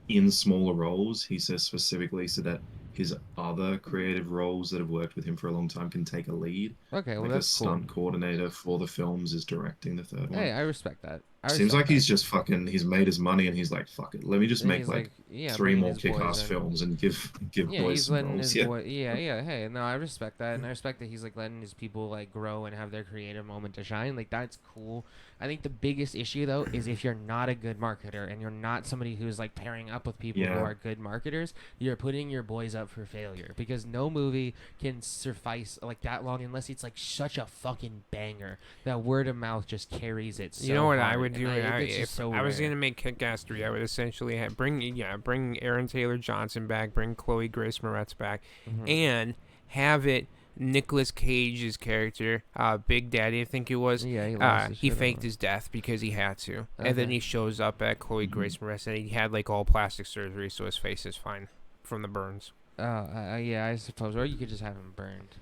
in smaller roles. He says specifically so that his other creative roles that have worked with him for a long time can take a lead. okay, well Like a that's cool. stunt coordinator for the films is directing the third one. Hey, I respect that. Seems like he's just fucking. He's made his money and he's like, fuck it. Let me just And make he's like yeah, 3 bringing more his boys Kick-Ass in. films and give Yeah, boys he's some letting roles. his Yeah. boy. Yeah. Hey, no, I respect that, and I respect that he's like letting his people like grow and have their creative moment to shine. Like that's cool. I think the biggest issue though is if you're not a good marketer and you're not somebody who's like pairing up with people who Yeah. are good marketers, you're putting your boys up for failure because no movie can suffice like that long unless it's like such a fucking banger that word of mouth just carries it. So You know what I hard, would and do? it's just If so I was rare. gonna make Kick-Ass 3, I would essentially bring Aaron Taylor Johnson back, bring Chloe Grace Moretz back, Mhm. and have it Nicolas Cage's character, Big Daddy, I think it was. Yeah, he lost his He shit faked on. his death because he had to, and then Okay. he shows up at Chloe Grace Moretz, and he had like all plastic surgery, so his face is fine from the burns. Yeah, I suppose, or you could just have him burned.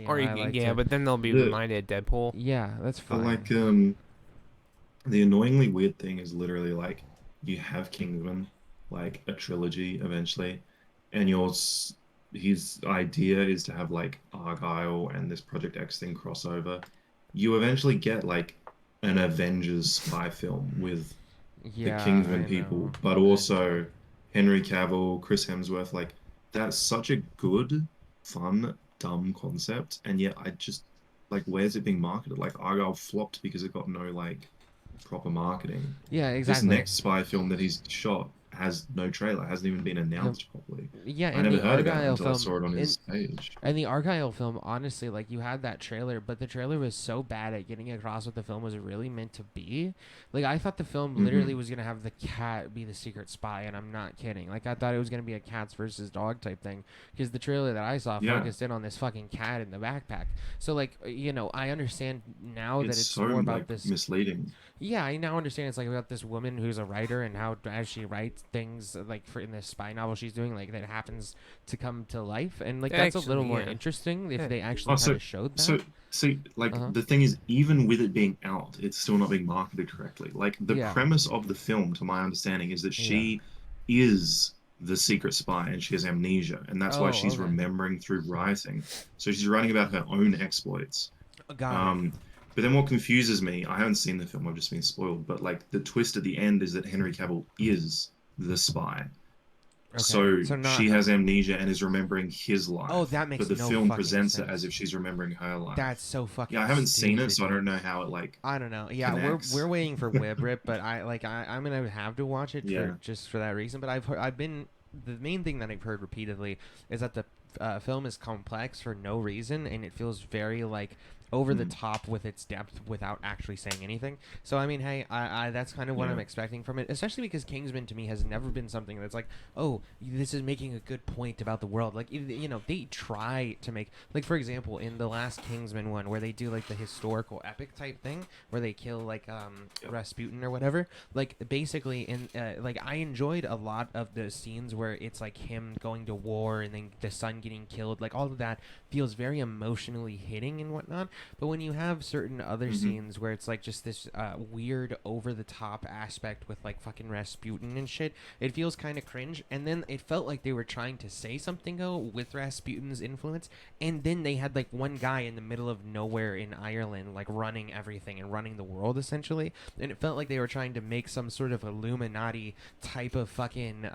Or I like to- but then they'll be The- reminded of Deadpool. Yeah, that's But fine. like, the annoyingly weird thing is literally like you have Kingsman, like a trilogy eventually, and his idea is to have like Argyle and this Project X thing crossover. You eventually get like an Avengers spy film with Yeah, the Kingsman I people, know. but also Henry Cavill, Chris Hemsworth. Like that's such a good, fun, dumb concept, and yet I just like where's it being marketed? Like Argyle flopped because it got no like proper marketing. Yeah, This exactly. next spy film that he's shot has no trailer, hasn't even been announced properly. Yeah, I in never the heard about it Argyle until I film, saw it on his page. and the Argyle film, honestly, like, you had that trailer, but the trailer was so bad at getting across what the film was really meant to be. Like, I thought the film literally was gonna have the cat be the secret spy, and I'm not kidding. Like, I thought it was gonna be a cats versus dog type thing, because the trailer that I saw Yeah. focused in on this fucking cat in the backpack. So, like, I understand now that It's it's so more about like this. misleading. Yeah, I now understand it's like about this woman who's a writer and how as she writes things like for in this spy novel she's doing, like that happens to come to life, and like that's a little Actually, more yeah. interesting if Yeah. they actually kind of showed that. So, see, like Uh-huh. the thing is, even with it being out, it's still not being marketed correctly. Like the Yeah. premise of the film, to my understanding, is that she is the secret spy and she has amnesia, and that's why Oh, she's okay. remembering through writing. So she's writing about her own exploits. Got it. But then what confuses me, I haven't seen the film, I've just been spoiled, but like the twist at the end is that Henry Cavill is the spy. Okay. So not she her. has amnesia and is remembering his life. Oh, that makes But the no film fucking presents sense. it as if she's remembering her life. That's so fucking. Yeah, I haven't seen it, stupid, so I dude. don't know how it like. I don't know. Yeah, connects. we're waiting for Webrip, but I'm gonna have to watch it Yeah. for just for that reason. But I've been the main thing that I've heard repeatedly is that the film is complex for no reason, and it feels very like over the top with its depth without actually saying anything. So I mean, hey, I that's kind of what Yeah. I'm expecting from it, especially because Kingsman to me has never been something that's like, oh, this is making a good point about the world. Like, they try to make, like, for example, in the last Kingsman one where they do like the historical epic type thing where they kill like Rasputin or whatever. Like basically in like I enjoyed a lot of the scenes where it's like him going to war and then the son getting killed. Like all of that feels very emotionally hitting and whatnot. But when you have certain other scenes where it's like just this weird over the top aspect with like fucking Rasputin and shit, it feels kind of cringe. And then it felt like they were trying to say something with Rasputin's influence, and then they had like one guy in the middle of nowhere in Ireland like running everything and running the world essentially, and it felt like they were trying to make some sort of Illuminati type of fucking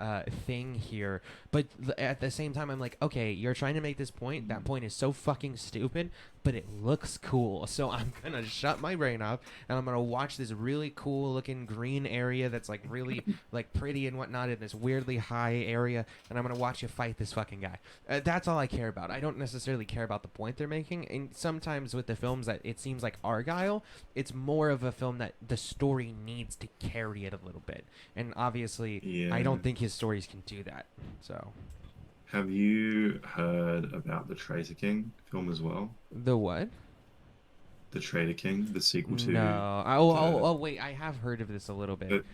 thing here. But at the same time, I'm like, okay, you're trying to make this point. That point is so fucking stupid, but it looks cool. So I'm gonna shut my brain off and I'm gonna watch this really cool looking green area that's like really like pretty and whatnot in this weirdly high area, and I'm gonna watch you fight this fucking guy. That's all I care about. I don't necessarily care about the point they're making. And sometimes with the films that it seems like Argyle, it's more of a film that the story needs to carry it a little bit. And obviously, I don't think his stories can do that. So. Have you heard about the Traitor King film as well? The what? The Traitor King, the sequel to. No. Oh, wait. I have heard of this a little bit.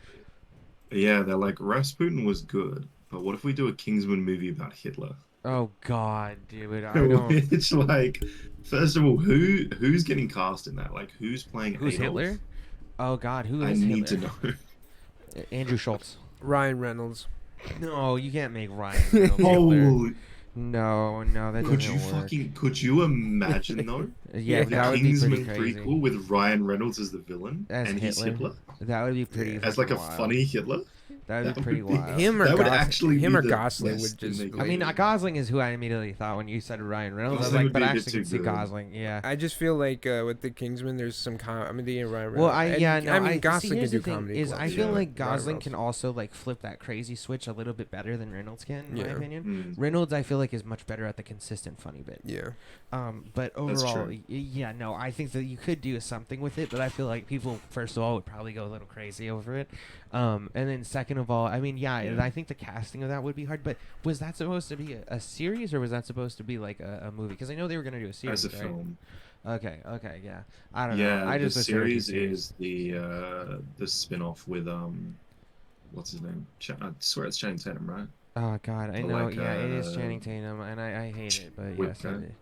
Yeah, they're like Rasputin was good, but what if we do a Kingsman movie about Hitler? Oh God, dude! I don't. It's like, first of all, who's getting cast in that? Like, who's playing Who's Adolf? Hitler? Oh God, who I is need Hitler? to know. Andrew Schultz. Ryan Reynolds. No, you can't make Ryan Reynolds Hitler. Oh, No, that could doesn't you work. could you imagine though? Yeah, The that would be pretty Kingsman crazy. prequel with Ryan Reynolds as the villain As and he's Hitler? Hitler That would be pretty. as like a fucking wild. funny Hitler. That would be that pretty would be- wild. Him or That would Gosling. actually Him be or the Gosling best would just. thing they I mean, could. Gosling is who I immediately thought when you said Ryan Reynolds. I was Gosling like, would but be a I bit actually can too see good. Gosling. Yeah. I just feel like with the Kingsman, there's some comedy in Ryan Reynolds. Well, I mean, Gosling here's can the do thing comedy. is well, I too. feel Yeah. like Ryan Gosling Reynolds. can also like flip that crazy switch a little bit better than Reynolds can, in my Yeah. opinion. Reynolds, I feel like, is much better at the consistent funny bit. Yeah. But That's overall, true. yeah, no, I think that you could do something with it, but I feel like people, first of all, would probably go a little crazy over it. And then second of all, I mean, yeah, I think the casting of that would be hard, but was that supposed to be a series or was that supposed to be like a movie? Because I know they were going to do a series, As a right? film. Okay, yeah. I don't know. Yeah, I the just assumed it was series a series. is the spin-off with what's his name? I swear it's Channing Tatum, right? Oh God, I But know. like, Yeah, it is Channing Tatum, and I hate it, but with yes, I that. did.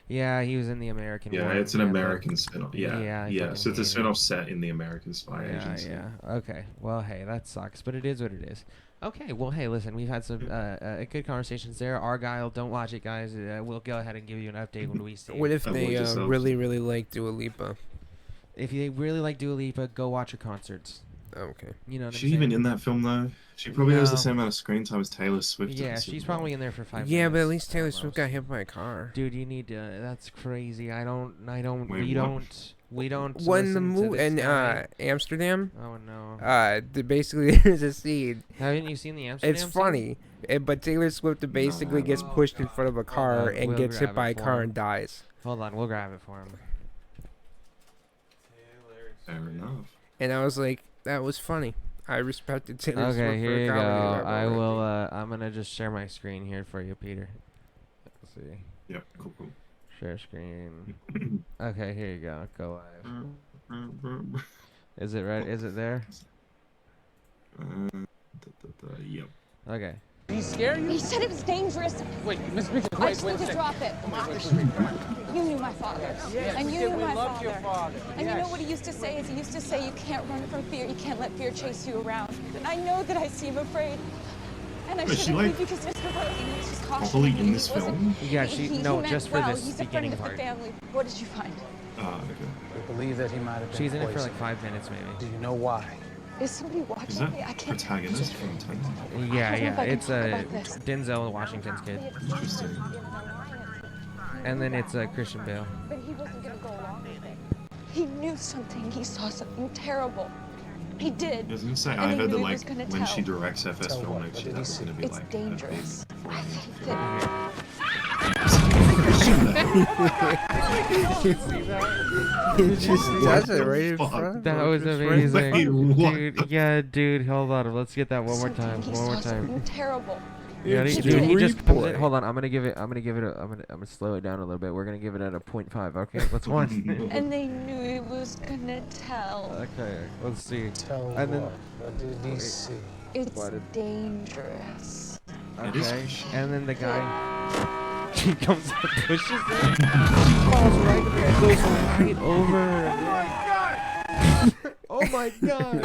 Yeah, he was in the American Yeah, one. it's an Yeah, but- American spin-off. Yeah, Yeah, I yeah. fucking So it's a hate it. spin-off set in the American spy Yeah, agency. yeah. Okay. Well, hey, that sucks, but it is what it is. Okay. Well, hey, listen, we've had some good conversations there. Argyle, don't watch it, guys. We'll go ahead and give you an update when we see What it. if Avoid they yourself. really like Dua Lipa? If you really like Dua Lipa, go watch her concerts. Oh, okay. You know what She I'm saying? even in that film though? She probably has the No. same amount of screen time as Taylor Swift. at Yeah, the she's Super probably Bowl. in there for 5 Yeah, minutes. but at least Taylor at Swift most. got hit by a car. Dude, you need to. That's crazy. Wait, We what? don't. We don't when the listen to movie this in guy. Amsterdam, Oh no! basically there's a scene. Haven't you seen the Amsterdam? It's scene? funny, but Taylor Swift basically gets pushed in front of a car and We'll gets hit grab by it a for car him. and dies. Hold on, we'll grab it for him. Fair enough. And I was like, that was funny. I respected Taylor Swift Okay, for here a you comedy go. in that I moment. will. I'm gonna just share my screen here for you, Peter. Let's see. Yep. Cool. Share screen. Okay, here you go. Go live. Is it right? Is it there? Yep. Okay. Did he scare you? He said it was dangerous. Wait, Miss Beacon, I wait, just wait need a to second. drop it. You knew my father. And you knew my love father. your father. And you know what he used to say is he used to say you can't run from fear. You can't let fear chase you around. And I know that I seem afraid. And I Is she, shouldn't like, be because Mr. Rosen was just cautioning properly me. in this He wasn't- film? Yeah, she no, meant just for well. this He's a friend beginning of the part. family. What did you find? Okay. We believe that he might have been She's in it for poisoned. like 5 minutes, maybe. Do you know why? Is somebody Is watching that me? I can't. protagonist from Tenet? Yeah, I don't know if yeah. I can It's talk about this. Denzel Washington's kid, Interesting. and then it's Christian Bale. But he wasn't going to go along with it. He knew something. He saw something terrible. He did. I was gonna say, And I he heard knew that he was like gonna when she tell. directs FS Tell film what? next What year, did he that's see? gonna be It's like dangerous. a I big think that He just does it right in Fuck. front. That was Just right amazing, Wait, what? dude. Yeah, dude. Hold on. Let's get that one more time. he One more saw time. something terrible. You ready? It's Dude, he just comes in. replay. Hold on. I'm gonna give it. I'm gonna slow it down a little bit. We're gonna give it at a 0.5. Okay, let's watch. And they knew he was gonna tell. Okay, let's see. Tell And then- what did he see? It's What? dangerous. It is Okay, Christian. and then the guy. He comes and pushes it. She falls right. Goes right over. Oh my god!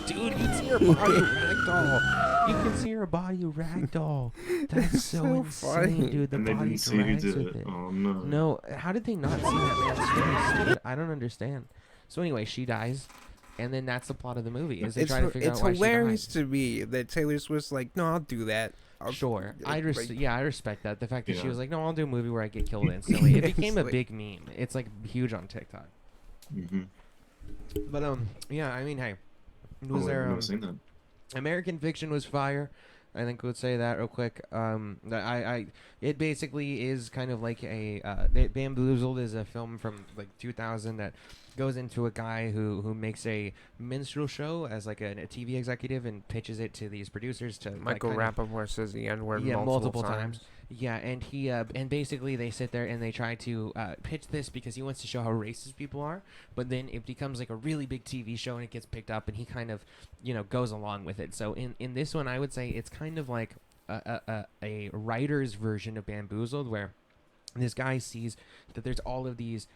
Dude, you can see her body ragdoll. You can see her body ragdoll. That's so so insane, funny. dude. The And they body didn't see who drags did with it. it. Oh no. No, how did they not see that man's face? I don't understand. So anyway, she dies, and then that's the plot of the movie. Is they try to figure out why hilarious she to me that Taylor Swift's like, no, I'll do that. died. Sure, I like- yeah, I respect that. The fact that she Yeah. was like, no, I'll do a movie where I get killed instantly. It It's became a like- big meme. It's like huge on TikTok. Mm-hmm. But yeah, I mean, hey, Oh, was there I've never seen that. American Fiction was fire. I think we'll say that real quick. It basically is kind of like Bamboozled is a film from like 2000 that goes into a guy who makes a minstrel show as like a TV executive and pitches it to these producers to Michael like, kind of- Rappaport says the N word Yeah, multiple multiple times. Yeah, and he and basically they sit there and they try to pitch this because he wants to show how racist people are, but then it becomes like a really big TV show and it gets picked up and he kind of goes along with it. So in this one, I would say it's kind of like a writer's version of Bamboozled, where this guy sees that there's all of these.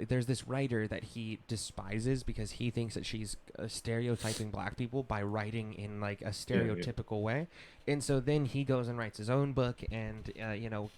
There's this writer that he despises because he thinks that she's stereotyping black people by writing in like a stereotypical way. And so then he goes and writes his own book and,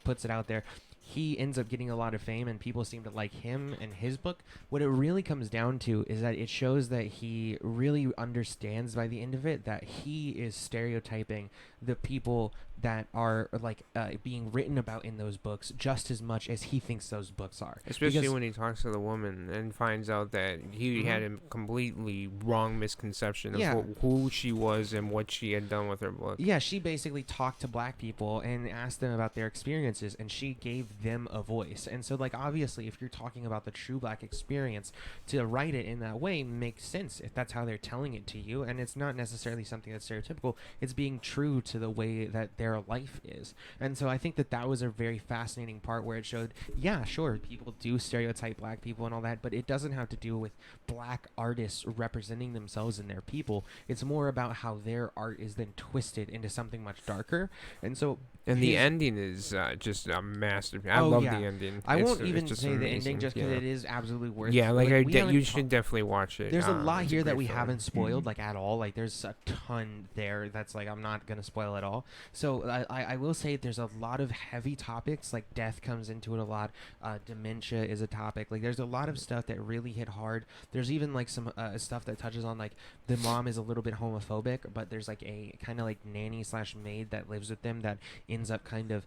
puts it out there. He ends up getting a lot of fame and people seem to like him and his book. What it really comes down to is that it shows that he really understands by the end of it that he is stereotyping the people that are like being written about in those books just as much as he thinks those books are. Especially Because- when he talks to the woman and finds out that he had a completely wrong misconception of Yeah. who she was and what she had done with her book. Yeah, she basically talked to black people and asked them about their experiences, and she gave them a voice. And so, like, obviously, if you're talking about the true black experience, to write it in that way makes sense if that's how they're telling it to you. And it's not necessarily something that's stereotypical. It's being true to the way that their life is. And so I think that was a very fascinating part where it showed, yeah, sure, people do stereotype black people and all that, but it doesn't have to do with black artists representing themselves and their people. It's more about how their art is then twisted into something much darker. And so And the his- ending is just a masterpiece. I Oh, love yeah. the ending. I It's- won't it's even just say the amazing. ending just because Yeah. it is absolutely worth Yeah, like we haven't you talked- should definitely watch it. There's a lot it's here that great we film. haven't spoiled, like at all. Like there's a ton there that's like I'm not gonna spoil at all. So So I will say there's a lot of heavy topics, like death comes into it a lot. Dementia is a topic. Like there's a lot of stuff that really hit hard. There's even like some stuff that touches on like the mom is a little bit homophobic, but there's like a kind of like nanny slash maid that lives with them that ends up kind of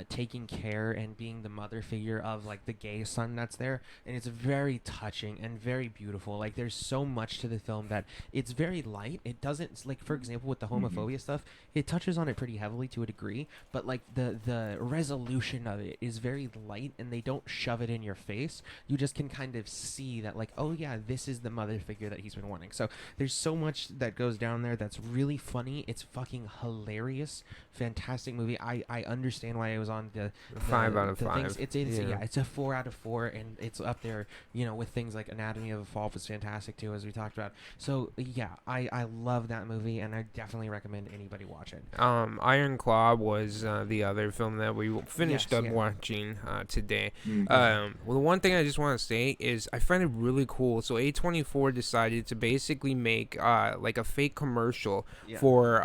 taking care and being the mother figure of like the gay son that's there, and it's very touching and very beautiful. Like there's so much to the film that it's very light. It doesn't, like, for example, with the homophobia stuff, it touches on it pretty heavily to a degree, but like the resolution of it is very light, and they don't shove it in your face. You just can kind of see that, like, oh yeah, this is the mother figure that he's been wanting. So there's so much that goes down there that's really funny. It's fucking hilarious, fantastic movie. I understand why it was on the 5 out of 5. things. It's a 4 out of 4, and it's up there, you know, with things like Anatomy of a Fall was fantastic too, as we talked about. So yeah, I love that movie, and I definitely recommend anybody watch it. Iron Claw was the other film that we finished watching today. Well, the one thing I just want to say is I find it really cool. So A24 decided to basically make like a fake commercial for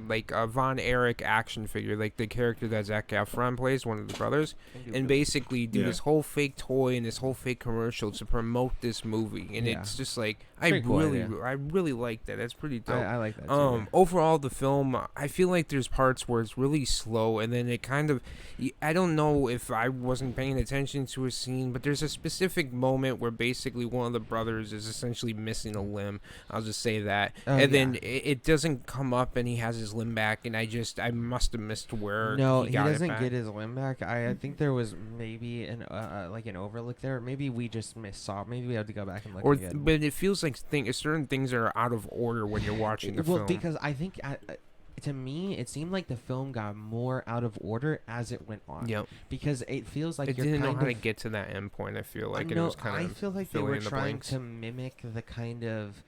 like a Von Erich action figure, like the character that Zack Efron plays, one of the brothers, and basically do this whole fake toy and this whole fake commercial to promote this movie. And it's just like I really like that. That's pretty dope. I like that too. Overall, the film, I feel like there's parts where it's really slow, and then it kind of, I don't know if I wasn't paying attention to a scene, but there's a specific moment where basically one of the brothers is essentially missing a limb. I'll just say that. Then it doesn't come up, and he has his limb back, and I must have missed where he doesn't get his limb back. I think there was maybe an like an overlook there. Maybe we just saw. Maybe we have to go back and look again. But it feels like certain things are out of order when you're watching the film. Well, because I think to me, it seemed like the film got more out of order as it went on. Yep. Because it feels like it didn't know how to get to that end point. I feel like it was kind of. I feel like they were trying to mimic the kind of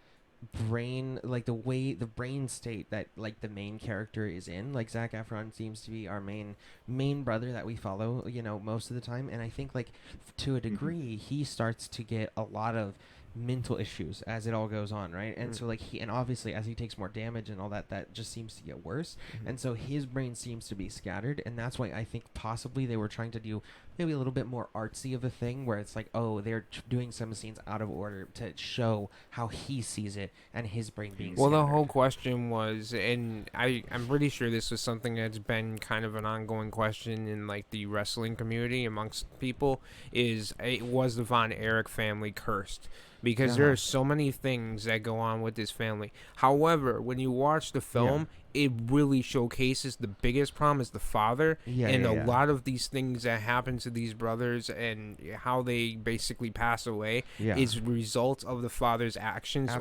brain, like the way the brain state that like the main character is in. Like Zac Efron seems to be our main brother that we follow, you know, most of the time, and I think like to a degree he starts to get a lot of mental issues as it all goes on, right? And so like and obviously as he takes more damage and all that just seems to get worse, and so his brain seems to be scattered, and that's why I think possibly they were trying to do maybe a little bit more artsy of a thing, where it's like, oh, they're doing some scenes out of order to show how he sees it and his brain being scattered. The whole question was, and I'm pretty sure this was something that's been kind of an ongoing question in like the wrestling community amongst people, was the Von Erich family cursed? Because there are so many things that go on with this family. However, when you watch the film, it really showcases the biggest problem is the father, and a lot of these things that happen to these brothers and how they basically pass away is result of the father's actions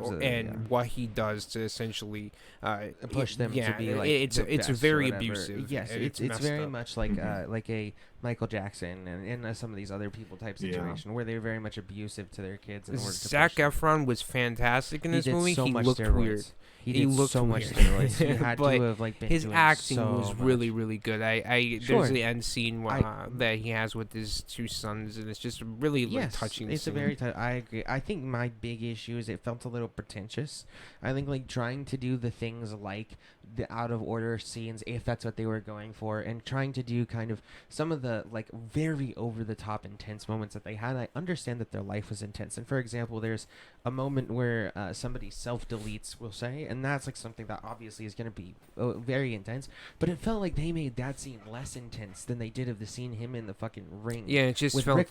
what he does to essentially push them to be like it's very abusive. Yes, it's very much like like a Michael Jackson and some of these other people type situation where they're very much abusive to their kids. Zac Efron was fantastic in this movie. He looked weird. He looked so much steroids. He had to have like been his doing acting so was much. really, really good. There's the end scene that he has with his two sons, and it's just really touching. It's scene. a very I agree. I think my big issue is it felt a little pretentious. I think like trying to do the things like the out of order scenes, if that's what they were going for, and trying to do kind of some of the like very over the top intense moments that they had. I understand that their life was intense, and for example, there's a moment where somebody self deletes, we'll say, and that's like something that obviously is going to be very intense, but it felt like they made that scene less intense than they did of the scene him in the fucking ring. Yeah, it just felt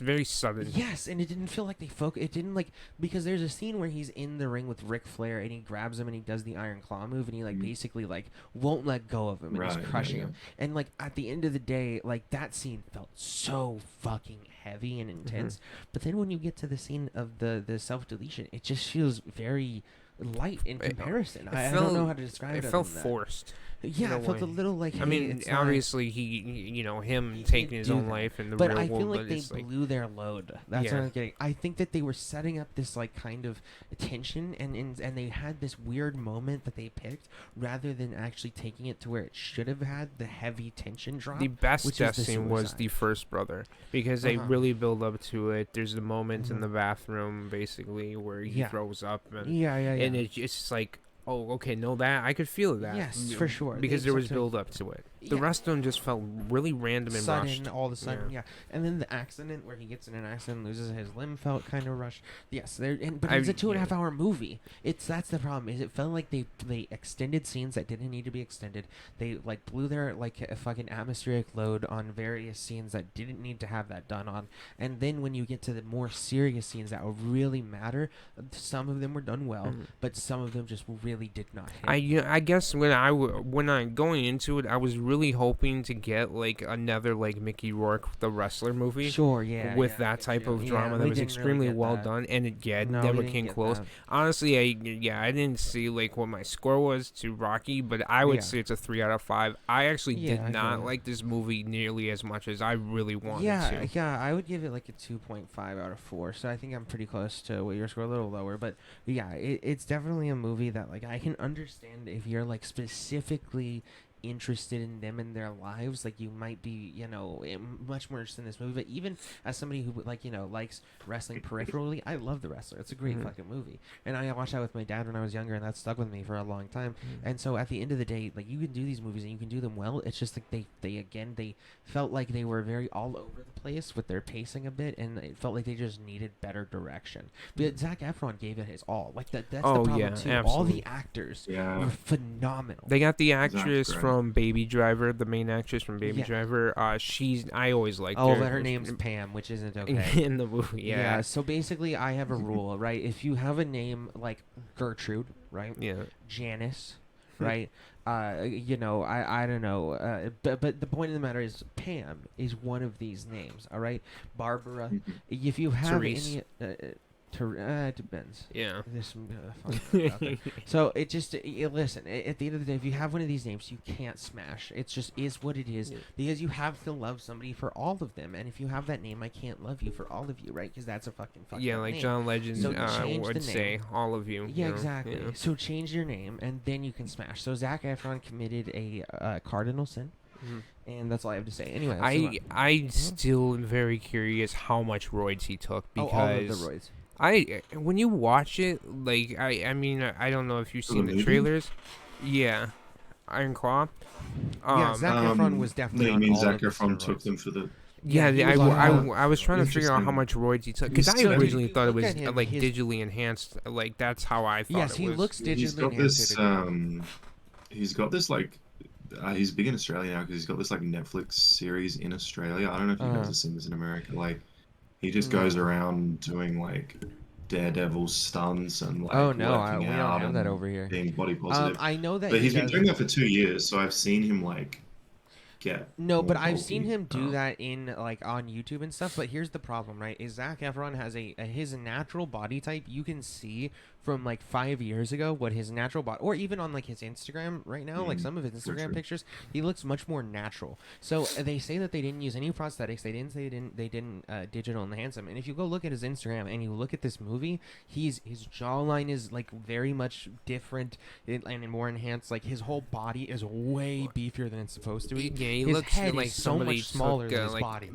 very sudden. Yes, and it didn't feel like they it didn't like, because there's a scene where he's in the ring with Ric Flair and he grabs him and he does the Iron Claw move and he like basically like won't let go of him and he's crushing him, and like at the end of the day, like that scene felt so fucking heavy and intense, but then when you get to the scene of the self deletion, it just feels very light in comparison. I don't know how to describe it. It felt forced. Yeah, it felt a little like. I mean, obviously him taking his own life in the real world. But I feel like they blew their load. That's what I'm getting. I think that they were setting up this like kind of tension, and they had this weird moment that they picked rather than actually taking it to where it should have had the heavy tension drop. The best death scene was the first brother, because they really build up to it. There's the moment in the bathroom basically where he throws up, and it's just like, Oh, okay, no, that I could feel that. Yes, for sure. Because They there was took- build up to it. The Yeah. rest of them just felt really random and sudden, rushed. all of a sudden, yeah. And then the accident where he gets in an accident, loses his limb, felt kind of rushed. Yes, but it's a 2.5 hour movie. That's the problem. Is it felt like they extended scenes that didn't need to be extended. They like blew their like a fucking atmospheric load on various scenes that didn't need to have that done on. And then when you get to the more serious scenes that really matter, some of them were done well, but some of them just really did not hit. I guess when I going into it, I was really hoping to get like another like Mickey Rourke the wrestler movie. Sure, yeah. With yeah, that type of yeah, drama we that was didn't really extremely get well that. done, and it No, we never didn't came get close. that. Honestly, I didn't see like what my score was to Rocky, but I would Yeah. say it's a 3 out of 5. I actually Yeah, I did not feel like this movie nearly as much as I really wanted Yeah, to. yeah, I would give it like a 2.5 out of 4. So I think I'm pretty close to what your score, a little lower. But yeah, it's definitely a movie that like I can understand if you're like specifically interested in them in their lives, like you might be, much more interested in this movie. But even as somebody who like likes wrestling peripherally, I love The Wrestler. It's a great fucking movie, and I watched that with my dad when I was younger, and that stuck with me for a long time. And so at the end of the day, like you can do these movies and you can do them well. It's just like they felt like they were very all over the place with their pacing a bit, and it felt like they just needed better direction. But Zac Efron gave it his all. Like that's the Oh, problem yeah, too. absolutely. All the actors Yeah. were phenomenal. They got the Zack's actress great. from Baby Driver, the main actress from Baby Yeah. Driver. I always liked Oh, her. but her name's Pam, which isn't okay. in the movie. Yeah. So basically, I have a rule, right? If you have a name like Gertrude, right? Yeah. Janice, right? I don't know. But the point of the matter is, Pam is one of these names. All right, Barbara. If you have Therese. any. It depends. Yeah. There's some funny stuff out there. So it just listen. At the end of the day, if you have one of these names, you can't smash. It's just is what it is, because you have to love somebody for all of them. And if you have that name, I can't love you for all of you, right? Because that's a fucking Yeah, up like name. John Legend So change would the say, name. all of you. Yeah, you know? exactly. Yeah. So change your name, and then you can smash. So Zac Efron committed a cardinal sin, and that's all I have to say. Anyway, let's move on. I still am very curious how much roids he took, because all of the roids. when you watch it, like I mean I don't know if you've seen the movie? trailers. Yeah, Iron Claw. Yeah, Zac Efron was definitely No, you on mean all Zac of the Efron took steroids. them for the. Yeah, he I, was on, I was trying to figure out how Interesting. much roids he took, because I He's originally still- thought it look was at him, like his- digitally enhanced. Like that's how I thought Yes, it he was. looks He's digitally got enhanced. this. He's got this like. He's big in Australia now because he's got this like Netflix series in Australia. I don't know if you guys have seen this in America. Like, he just goes around doing like Daredevil stunts and like Oh no, working we don't out have that and over here. being body positive. I know that But he he's been does. doing that for 2 years, so I've seen him like get. No, more but I've seen bulky. him do that in like on YouTube and stuff. But here's the problem, right? Is Zac Efron has his natural body type. You can see from like 5 years ago what his natural body, or even on like his Instagram right now, like some of his Instagram true. pictures, he looks much more natural. So they say that they didn't use any prosthetics. They didn't say they didn't digital enhance him. And if you go look at his Instagram and you look at this movie, his jawline is like very much different and more enhanced. Like his whole body is way beefier than it's supposed to be. Yeah, he his looks head like is so somebody much smaller took, than his like, body.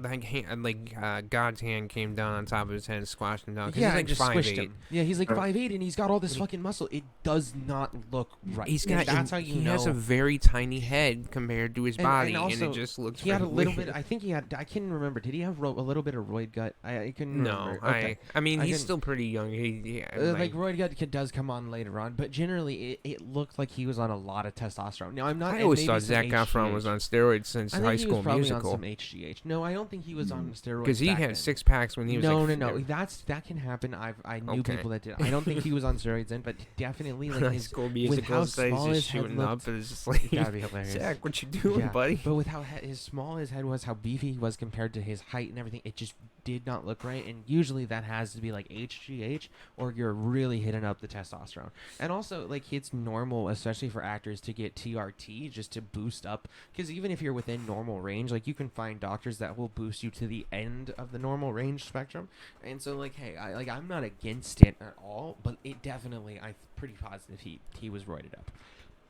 God's hand came down on top of his head and squashed him down. 'cause Yeah, he's and like just squished 5'8". him. Yeah, he's like 5'8", and he's got all this fucking muscle. It does not look right. He's And got. that's how you he know. has a very tiny head compared to his body, and also, it just looks. he had a really little weird. bit. I think he had. I can't remember. Did he have a little bit of roid gut? I couldn't No, remember. Okay. I mean I he's can- still pretty young. Like roid gut does come on later on, but generally it looked like he was on a lot of testosterone. Now I'm not. I and always maybe thought some Zac Efron HGH. was on steroids since I think High he School was probably Musical. on some HGH. No, I don't think he was on steroids. Because he back had then. 6 packs when he was No, like. no. That can happen. I knew Okay. people that did. I don't think he was on steroids then, but definitely like High his School with Musical how says small he's his head shooting looked. up, and it's just like, That'd be hilarious. Zach, what you doing, buddy? But with how small his head was, how beefy he was compared to his height and everything, it just did not look right. And usually that has to be like HGH, or you're really hitting up the testosterone. And also, like, it's normal, especially for actors, to get TRT just to boost up. Because even if you're within normal range, like, you can find doctors that will boost you to the end of the normal range spectrum. And so, like, hey, I'm not against it at all, but it definitely, I'm pretty positive he was roided up.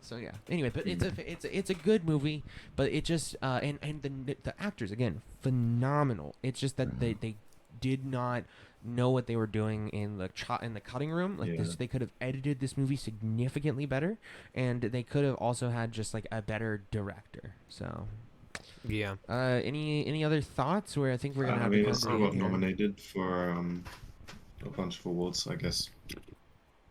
So yeah. Anyway, but it's a good movie, but it just and the actors again phenomenal. It's just that they did not know what they were doing in the cutting room. Like Yeah. they could have edited this movie significantly better, and they could have also had just like a better director. So Yeah. any other thoughts? Where I think we're gonna I have mean, to it come still to got the end here. nominated for a bunch of awards, I guess.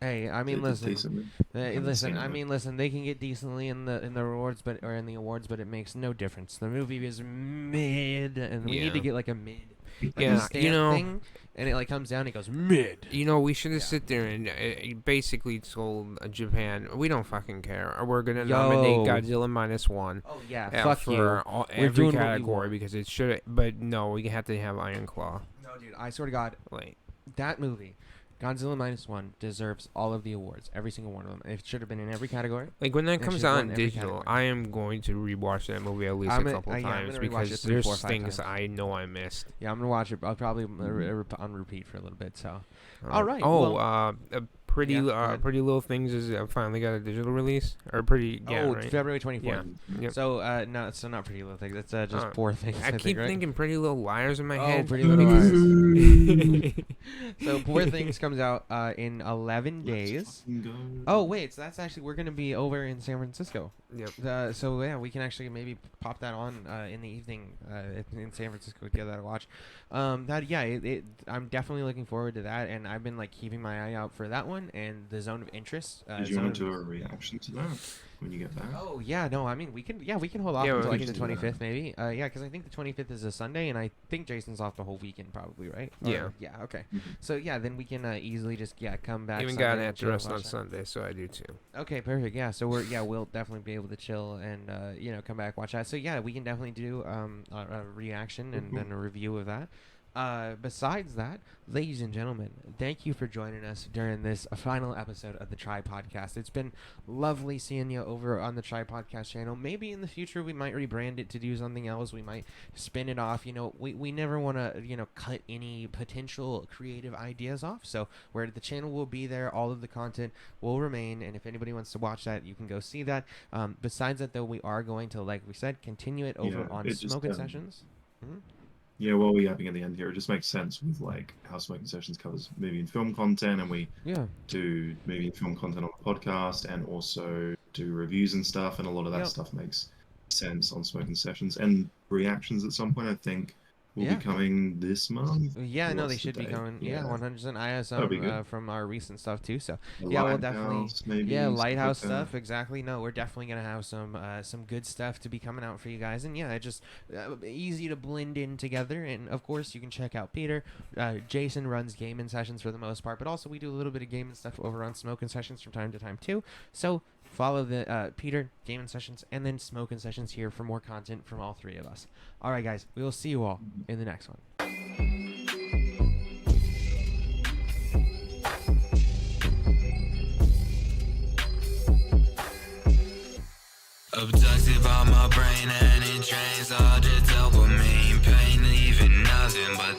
Hey, I mean, It did listen. decently. Haven't seen I it. mean, listen. They can get decently in the awards, but it makes no difference. The movie is mid, and we need to Yeah. get like a mid, like Yeah, a stamp you know- thing, and it like comes down. It goes mid. We should have sit there and basically told Japan, we don't fucking care. We're gonna nominate Godzilla -1. Oh yeah, Yeah, fuck for you. every doing what we category want. because it should. But no, we have to have Iron Claw. No, dude. I swear to God, Like, that movie, Godzilla -1, deserves all of the awards, every single one of them. It should have been in every category. like when that It comes should've out won in every digital, category. I am going to rewatch that movie at least I'm a gonna- couple yeah, I'm times gonna rewatch it because 3, there's 4, 5 things times. I know I missed. Yeah, I'm gonna watch it. I'll probably on repeat for a little bit. So, Uh, all right. Oh, well, Pretty Yeah, go ahead. Pretty Little Things is finally got a digital release or pretty. Yeah, oh, right? February 24th. Yeah. Yep. So, not Pretty Little Things. It's just Poor Things. I keep think, right? thinking Pretty Little Liars in my Oh, head. Pretty Little because- So, Poor Things comes out in 11 days. Let's fucking go. Oh, wait. So that's actually we're gonna be over in San Francisco. Yep. So yeah, we can actually maybe pop that on in the evening in San Francisco to get that to watch. I'm definitely looking forward to that, and I've been like keeping my eye out for that one and the Zone of Interest. Did you want to do a reaction to that when you get back? Oh yeah, no, I mean we can hold off Yeah, until we like can the do that. 25th maybe. Yeah, because I think the 25th is a Sunday, and I think Jason's off the whole weekend probably, right? Yeah. Yeah. Okay. Mhm. So yeah, then we can easily just come back. Even Sunday got and an chill and rest on watch that. Sunday, so I do too. Okay, perfect. Yeah, so we'll definitely be able to chill and come back watch that. So yeah, we can definitely do a reaction and then a review of that. Besides that, ladies and gentlemen, thank you for joining us during this final episode of the Tripodcast. It's been lovely seeing you over on the Tripodcast channel. Maybe in the future we might rebrand it to do something else. We might spin it off. We never want to cut any potential creative ideas off. So where the channel will be there, all of the content will remain. And if anybody wants to watch that, you can go see that. Besides that, though, we are going to, like we said, continue it over on it just, Smokin Sessions. Mhm. Yeah, what we're yapping at the end here, it just makes sense with like how Smokin Sessions covers movie and film content, and we Yeah. do movie and film content on the podcast, and also do reviews and stuff, and a lot of that Yep. stuff makes sense on Smokin Sessions. And reactions at some point, I think, will Yeah. be coming this month. Yeah, no, they What's the should be date? coming. Yeah, Yeah. 100%. I have That'd be some good. from our recent stuff too. So The yeah, we'll definitely. Lighthouse, maybe, Yeah, stuff Lighthouse like that. stuff. Exactly. No, we're definitely gonna have some good stuff to be coming out for you guys. And yeah, it just easy to blend in together. And of course, you can check out Peter. Jason runs gaming sessions for the most part, but also we do a little bit of gaming stuff over on Smokin Sessions from time to time too. So follow the Peter gaming sessions and then Smokin Sessions here for more content from all three of us. All right, guys, we will see you all in the next one. Abducted by my brain and it drains all the dopamine, pain, leaving nothing but